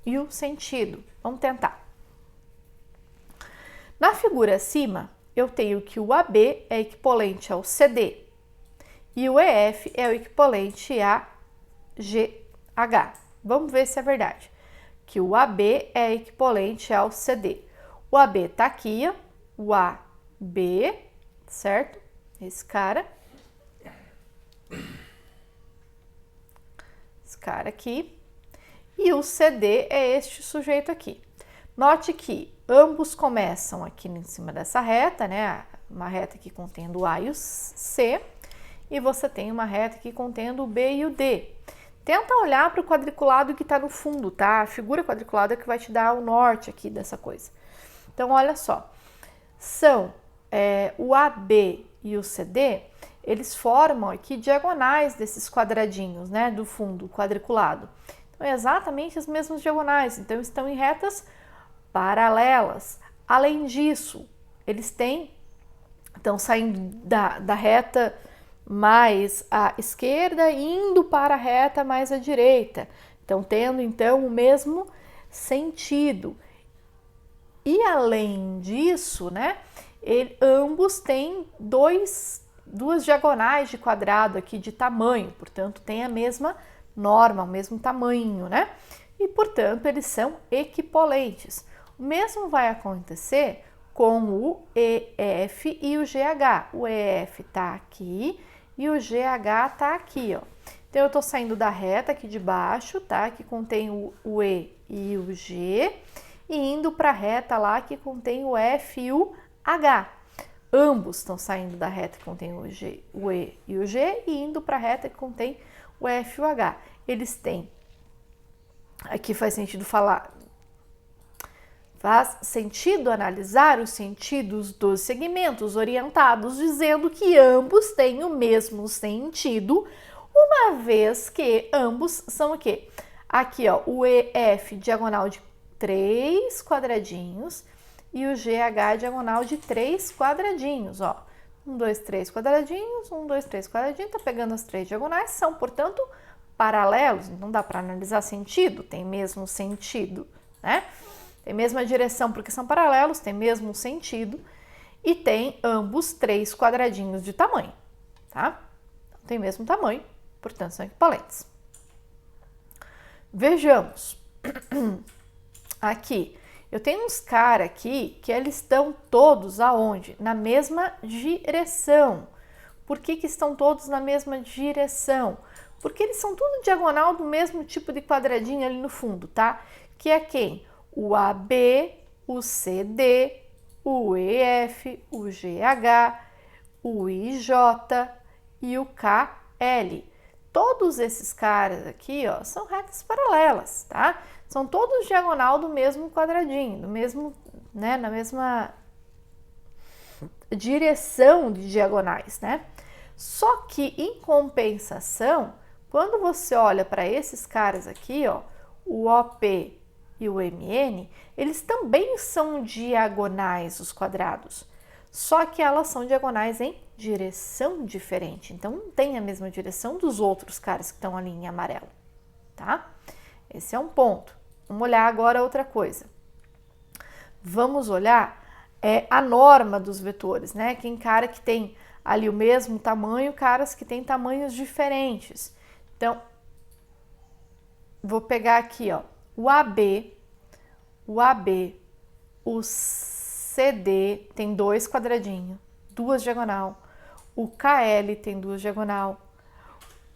e o sentido. Vamos tentar. Na figura acima, eu tenho que o AB é equipolente ao CD e o EF é o equivalente a GH. Vamos ver se é verdade. Que o AB é equivalente ao CD. O AB tá aqui, ó, o AB, certo? Esse cara. Esse cara aqui. E o CD é este sujeito aqui. Note que ambos começam aqui em cima dessa reta, né? Uma reta que contendo o A e o C. E você tem uma reta aqui contendo o B e o D. Tenta olhar para o quadriculado que está no fundo, tá? A figura quadriculada que vai te dar o norte aqui dessa coisa. Então, olha só. São o AB e o CD, eles formam aqui diagonais desses quadradinhos, né? Do fundo quadriculado. Então, é exatamente as mesmas diagonais. Então, estão em retas paralelas. Além disso, eles estão saindo da reta mais à esquerda, indo para a reta mais à direita. Então, tendo então o mesmo sentido. E além disso, né, ambos têm duas diagonais de quadrado aqui de tamanho, portanto, tem a mesma norma, o mesmo tamanho, né? E, portanto, eles são equipolentes. O mesmo vai acontecer com o EF e o GH. O EF está aqui e o GH está aqui, ó. Então, eu estou saindo da reta aqui de baixo, tá? Que contém o E e o G, e indo para a reta lá que contém o F e o H. Ambos estão saindo da reta que contém o E e o G, e indo para a reta que contém o F e o H. Eles têm, aqui faz sentido falar, faz sentido analisar os sentidos dos segmentos orientados, dizendo que ambos têm o mesmo sentido, uma vez que ambos são o quê? Aqui, ó, o EF diagonal de 3 quadradinhos e o GH diagonal de 3 quadradinhos, ó. 1, 2, 3 quadradinhos, 1, 2, 3 quadradinhos, tá pegando as três diagonais, são, portanto, paralelos, não dá para analisar sentido, tem mesmo sentido, né? Tem mesma direção porque são paralelos, tem mesmo sentido e tem ambos 3 quadradinhos de tamanho, tá? Tem mesmo tamanho, portanto são equivalentes. Vejamos. Aqui, eu tenho uns caras aqui que eles estão todos aonde? Na mesma direção. Por que que estão todos na mesma direção? Porque eles são tudo diagonal do mesmo tipo de quadradinho ali no fundo, tá? Que é quem? O AB, o CD, o EF, o GH, o IJ e o KL. Todos esses caras aqui, ó, são retas paralelas, tá? São todos diagonal do mesmo quadradinho, do mesmo, né, na mesma direção de diagonais, né? Só que em compensação, quando você olha para esses caras aqui, ó, o OP e o MN, eles também são diagonais os quadrados, só que elas são diagonais em direção diferente, então não tem a mesma direção dos outros caras que estão ali em amarelo, tá? Esse é um ponto. Vamos olhar agora outra coisa. Vamos olhar a norma dos vetores, né? Tem cara que tem ali o mesmo tamanho, caras que têm tamanhos diferentes. Então, vou pegar aqui, ó, o AB, o CD tem 2 quadradinhos, 2 diagonal, o KL tem 2 diagonal,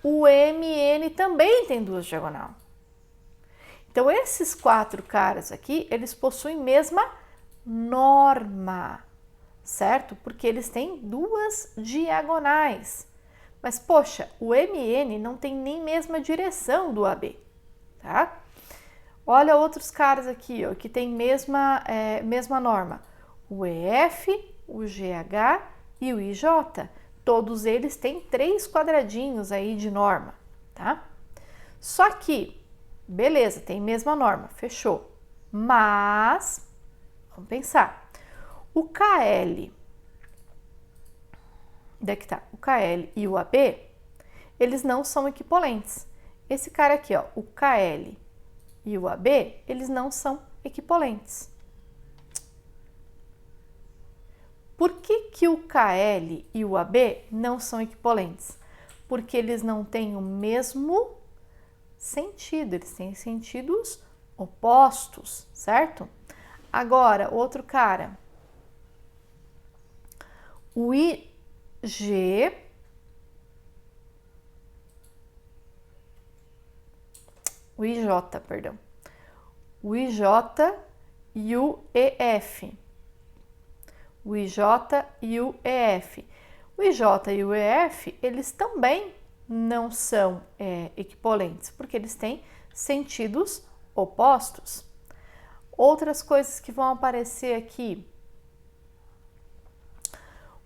o MN também tem 2 diagonal. Então, esses 4 caras aqui, eles possuem mesma norma, certo? Porque eles têm 2 diagonais, Mas, poxa, o MN não tem nem mesma direção do AB, tá? Olha outros caras aqui, ó, que tem mesma norma. O EF, o GH e o IJ. Todos eles têm 3 quadradinhos aí de norma, tá? Só que, beleza, tem mesma norma, fechou. Mas, vamos pensar, o KL, onde é que tá? O KL e o AB, eles não são equipolentes. Esse cara aqui, ó, o KL e o AB, eles não são equipolentes. Por que o KL e o AB não são equipolentes? Porque eles não têm o mesmo sentido, eles têm sentidos opostos, certo? Agora, outro cara, o IJ, o IJ, perdão, o IJ e o EF. O IJ e o EF. O IJ e o EF, eles também não são equipolentes, porque eles têm sentidos opostos. Outras coisas que vão aparecer aqui.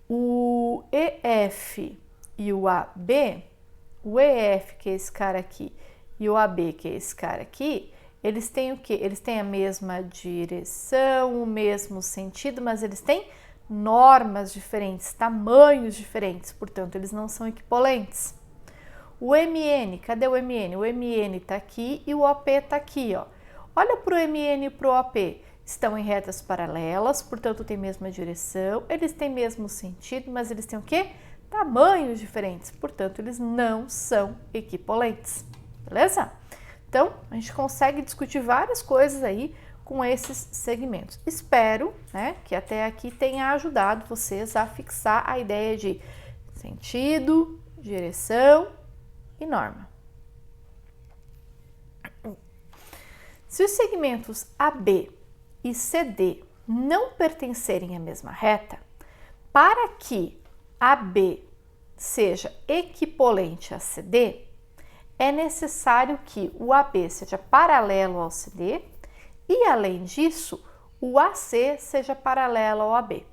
O EF e o AB, o EF, que é esse cara aqui, e o AB, que é esse cara aqui, eles têm o quê? Eles têm a mesma direção, o mesmo sentido, mas eles têm normas diferentes, tamanhos diferentes, portanto, eles não são equipolentes. O MN, cadê o MN? O MN tá aqui e o OP tá aqui, ó. Olha para o MN e para o OP, estão em retas paralelas, portanto, tem mesma direção, eles têm mesmo sentido, mas eles têm o quê? Tamanhos diferentes, portanto, eles não são equipolentes, beleza? Então, a gente consegue discutir várias coisas aí com esses segmentos. Espero, né, que até aqui tenha ajudado vocês a fixar a ideia de sentido, direção e norma. Se os segmentos AB e CD não pertencerem à mesma reta, para que AB seja equipolente a CD, é necessário que o AB seja paralelo ao CD e, além disso, o AC seja paralelo ao AB.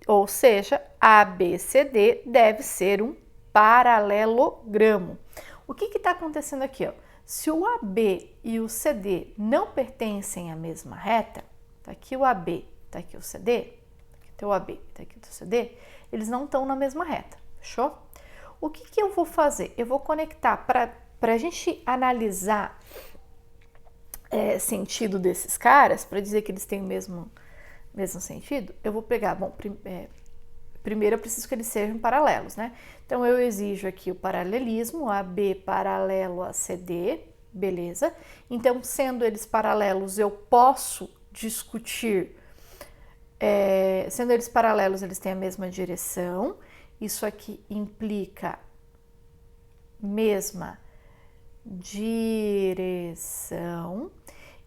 Ou seja, ABCD deve ser um paralelogramo. O que está acontecendo aqui? Ó? Se o AB e o CD não pertencem à mesma reta, tá aqui o AB, tá aqui o CD, aqui tem o AB, tá aqui o CD, eles não estão na mesma reta, fechou? O que eu vou fazer? Eu vou conectar para a gente analisar sentido desses caras, para dizer que eles têm o mesmo sentido, eu vou pegar, bom, primeiro eu preciso que eles sejam paralelos, né? Então eu exijo aqui o paralelismo, AB paralelo a CD, beleza? Então, sendo eles paralelos, eu posso discutir, sendo eles paralelos, eles têm a mesma direção, isso aqui implica mesma direção.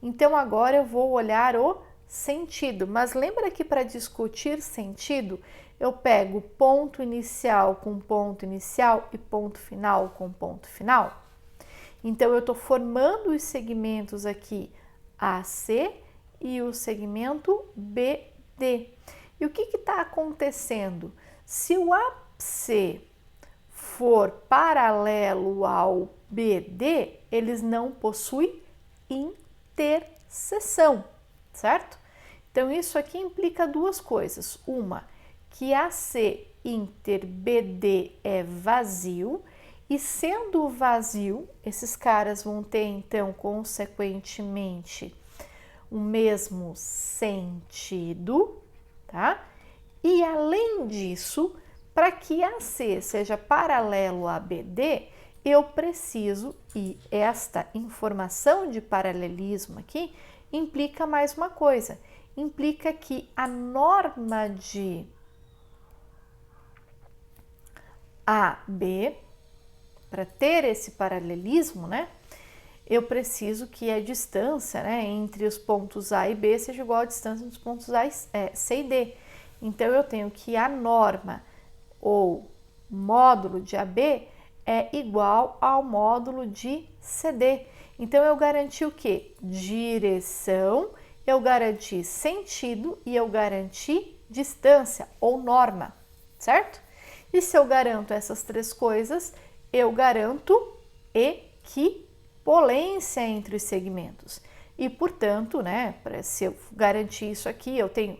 Então, agora eu vou olhar o sentido, mas lembra que para discutir sentido, eu pego ponto inicial com ponto inicial e ponto final com ponto final? Então, eu estou formando os segmentos aqui AC e o segmento BD. E o que está acontecendo? Se o AC for paralelo ao BD, eles não possuem interseção, certo? Então, isso aqui implica duas coisas. Uma, que AC inter BD é vazio, e sendo vazio, esses caras vão ter, então, consequentemente, o mesmo sentido, tá? E, além disso, para que AC seja paralelo a BD, eu preciso, e esta informação de paralelismo aqui implica mais uma coisa, implica que a norma de AB, para ter esse paralelismo, né, eu preciso que a distância, né, entre os pontos A e B seja igual à distância dos pontos C e D. Então, eu tenho que a norma ou módulo de AB é igual ao módulo de CD. Então, eu garanti o quê? Direção, eu garanti sentido e eu garanti distância ou norma, certo? E se eu garanto essas três coisas, eu garanto equipolência entre os segmentos. E, portanto, né, se eu garantir isso aqui, eu tenho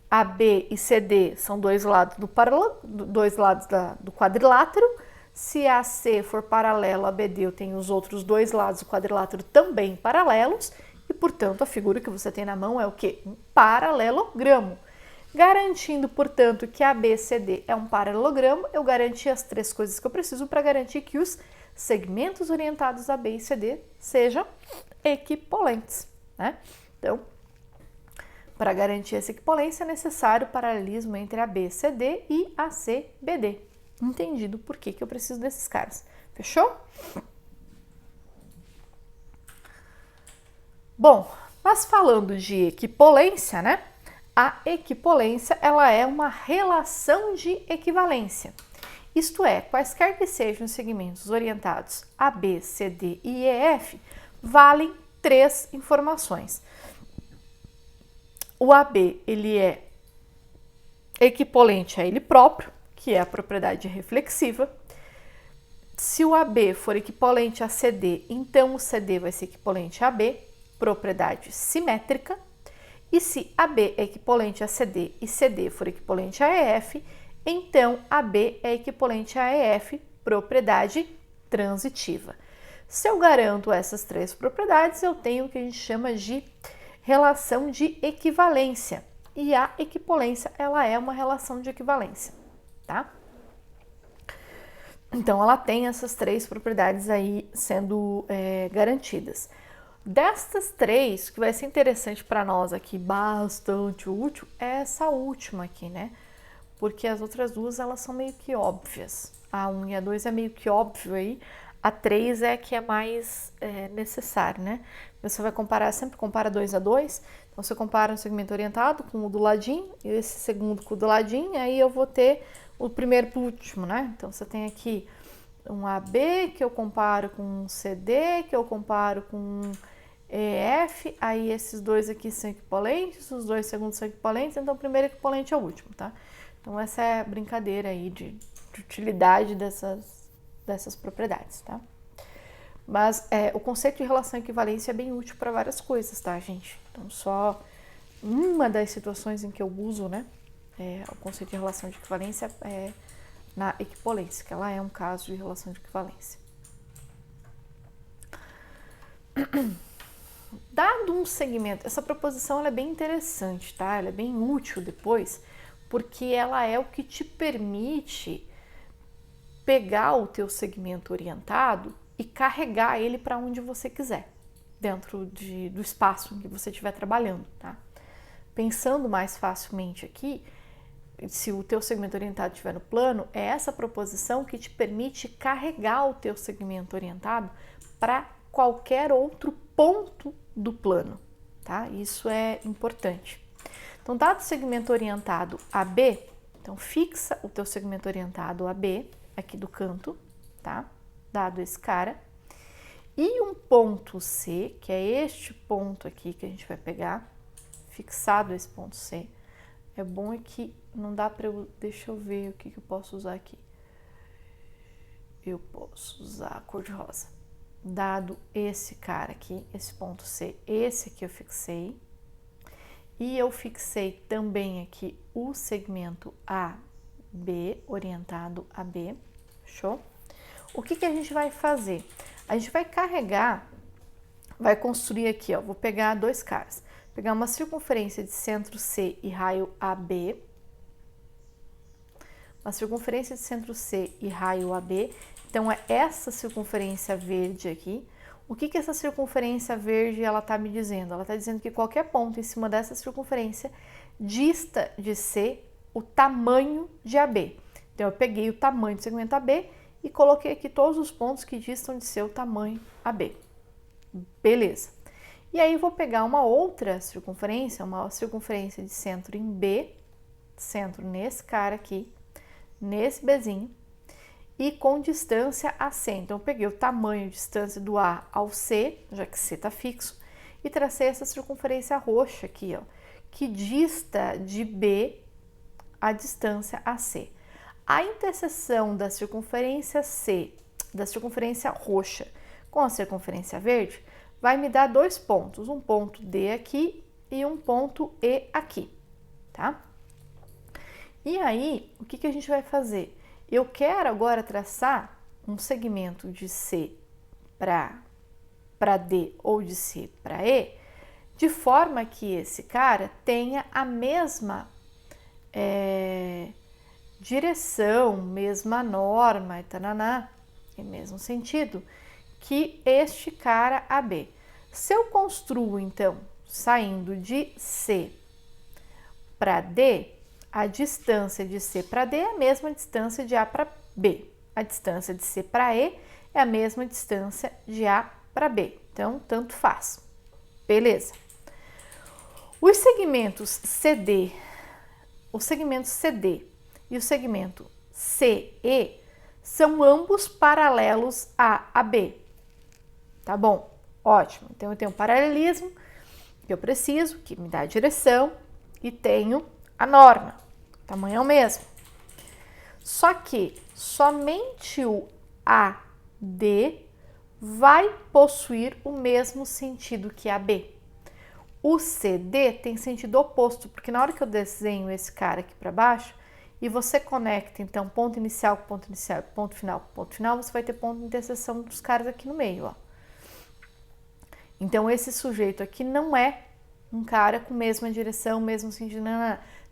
AB e CD são dois lados do quadrilátero. Se AC for paralelo a BD, eu tenho os outros dois lados do quadrilátero também paralelos. E, portanto, a figura que você tem na mão é o quê? Um paralelogramo. Garantindo, portanto, que ABCD é um paralelogramo, eu garanti as três coisas que eu preciso para garantir que os segmentos orientados a B e CD sejam equipolentes, né? Então, para garantir essa equipolência é necessário o paralelismo entre ABCD e ACBD. Entendido por que eu preciso desses caras. Fechou? Bom, mas falando de equipolência, né? A equipolência, ela é uma relação de equivalência. Isto é, quaisquer que sejam os segmentos orientados a B, C, D e E, F, valem três informações. O AB, ele é equipolente a ele próprio, que é a propriedade reflexiva. Se o AB for equivalente a CD, então o CD vai ser equivalente a AB, propriedade simétrica. E se AB é equivalente a CD e CD for equivalente a EF, então AB é equivalente a EF, propriedade transitiva. Se eu garanto essas três propriedades, eu tenho o que a gente chama de relação de equivalência. E a equipolência, ela é uma relação de equivalência, tá? Então, ela tem essas três propriedades aí sendo garantidas. Destas três, que vai ser interessante para nós aqui, bastante útil, é essa última aqui, né? Porque as outras duas, elas são meio que óbvias. A 1 e a 2 é meio que óbvio aí, a 3 é que é mais necessário, né? Você vai comparar, sempre compara 2 a 2, então você compara um segmento orientado com o do ladinho, e esse segundo com o do ladinho, aí eu vou ter o primeiro para o último, né? Então, você tem aqui um AB, que eu comparo com um CD, que eu comparo com um EF, aí esses dois aqui são equivalentes, os dois segundos são equivalentes, então o primeiro equivalente é o último, tá? Então, essa é a brincadeira aí de utilidade dessas propriedades, tá? Mas o conceito de relação de equivalência é bem útil para várias coisas, tá, gente? Então, só uma das situações em que eu uso, né, o conceito de relação de equivalência é na equipolência, que ela é um caso de relação de equivalência. Dado um segmento, essa proposição ela é bem interessante, tá? Ela é bem útil depois, porque ela é o que te permite pegar o teu segmento orientado e carregar ele para onde você quiser, dentro do espaço em que você estiver trabalhando, tá? Pensando mais facilmente aqui, se o teu segmento orientado estiver no plano, é essa proposição que te permite carregar o teu segmento orientado para qualquer outro ponto do plano, tá? Isso é importante. Então, dado o segmento orientado AB, então fixa o teu segmento orientado AB aqui do canto, tá? Dado esse cara. E um ponto C, que é este ponto aqui que a gente vai pegar, fixado esse ponto C. É bom que não dá para eu... Deixa eu ver o que eu posso usar aqui. Eu posso usar a cor de rosa. Dado esse cara aqui, esse ponto C, esse aqui eu fixei. E eu fixei também aqui o segmento AB, orientado a B. Show? O que a gente vai fazer? A gente vai carregar, vai construir aqui, ó. Vou pegar dois caras. Pegar uma circunferência de centro C e raio AB. Uma circunferência de centro C e raio AB. Então, é essa circunferência verde aqui. O que essa circunferência verde ela está me dizendo? Ela está dizendo que qualquer ponto em cima dessa circunferência dista de C o tamanho de AB. Então, eu peguei o tamanho do segmento AB e coloquei aqui todos os pontos que distam de C o tamanho AB. Beleza. E aí, vou pegar uma outra circunferência, uma circunferência de centro em B, centro nesse cara aqui, nesse Bzinho, e com distância AC. Então, eu peguei o tamanho, distância do A ao C, já que C está fixo, e tracei essa circunferência roxa aqui, ó, que dista de B a distância AC. A interseção da circunferência C, da circunferência roxa com a circunferência verde, vai me dar dois pontos, um ponto D aqui e um ponto E aqui, tá? E aí, o que a gente vai fazer? Eu quero agora traçar um segmento de C para D ou de C para E, de forma que esse cara tenha a mesma direção, mesma norma, e tananá, em mesmo sentido, que este cara AB. Se eu construo, então, saindo de C para D, a distância de C para D é a mesma distância de A para B. A distância de C para E é a mesma distância de A para B. Então, tanto faz. Beleza. Os segmentos CD, o segmento CD e o segmento CE são ambos paralelos a AB. Tá bom? Ótimo. Então, eu tenho um paralelismo que eu preciso, que me dá a direção, e tenho a norma. O tamanho é o mesmo. Só que somente o AD vai possuir o mesmo sentido que AB. O CD tem sentido oposto, porque na hora que eu desenho esse cara aqui para baixo, e você conecta, então, ponto inicial com ponto inicial, ponto final com ponto final, você vai ter ponto de interseção dos caras aqui no meio, ó. Então, esse sujeito aqui não é um cara com mesma direção, mesmo sentido,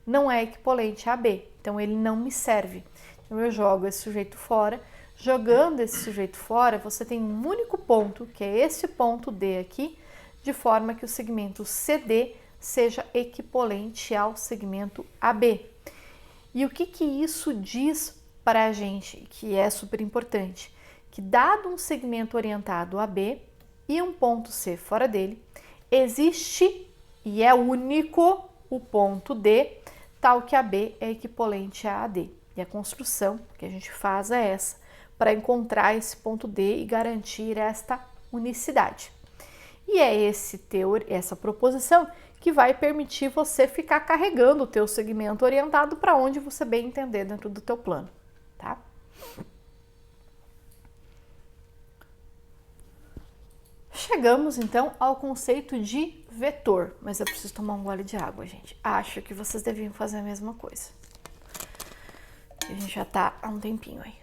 não é equivalente a AB. Então, ele não me serve. Então, eu jogo esse sujeito fora. Jogando esse sujeito fora, você tem um único ponto, que é esse ponto D aqui, de forma que o segmento CD seja equivalente ao segmento AB. E o que isso diz para a gente, que é super importante? Que dado um segmento orientado a B e um ponto C fora dele, existe, e é único, o ponto D, tal que AB é equivalente a AD. E a construção que a gente faz é essa, para encontrar esse ponto D e garantir esta unicidade. E é essa proposição que vai permitir você ficar carregando o teu segmento orientado para onde você bem entender dentro do teu plano, tá? Chegamos, então, ao conceito de vetor, mas eu preciso tomar um gole de água, gente. Acho que vocês deviam fazer a mesma coisa. A gente já tá há um tempinho aí.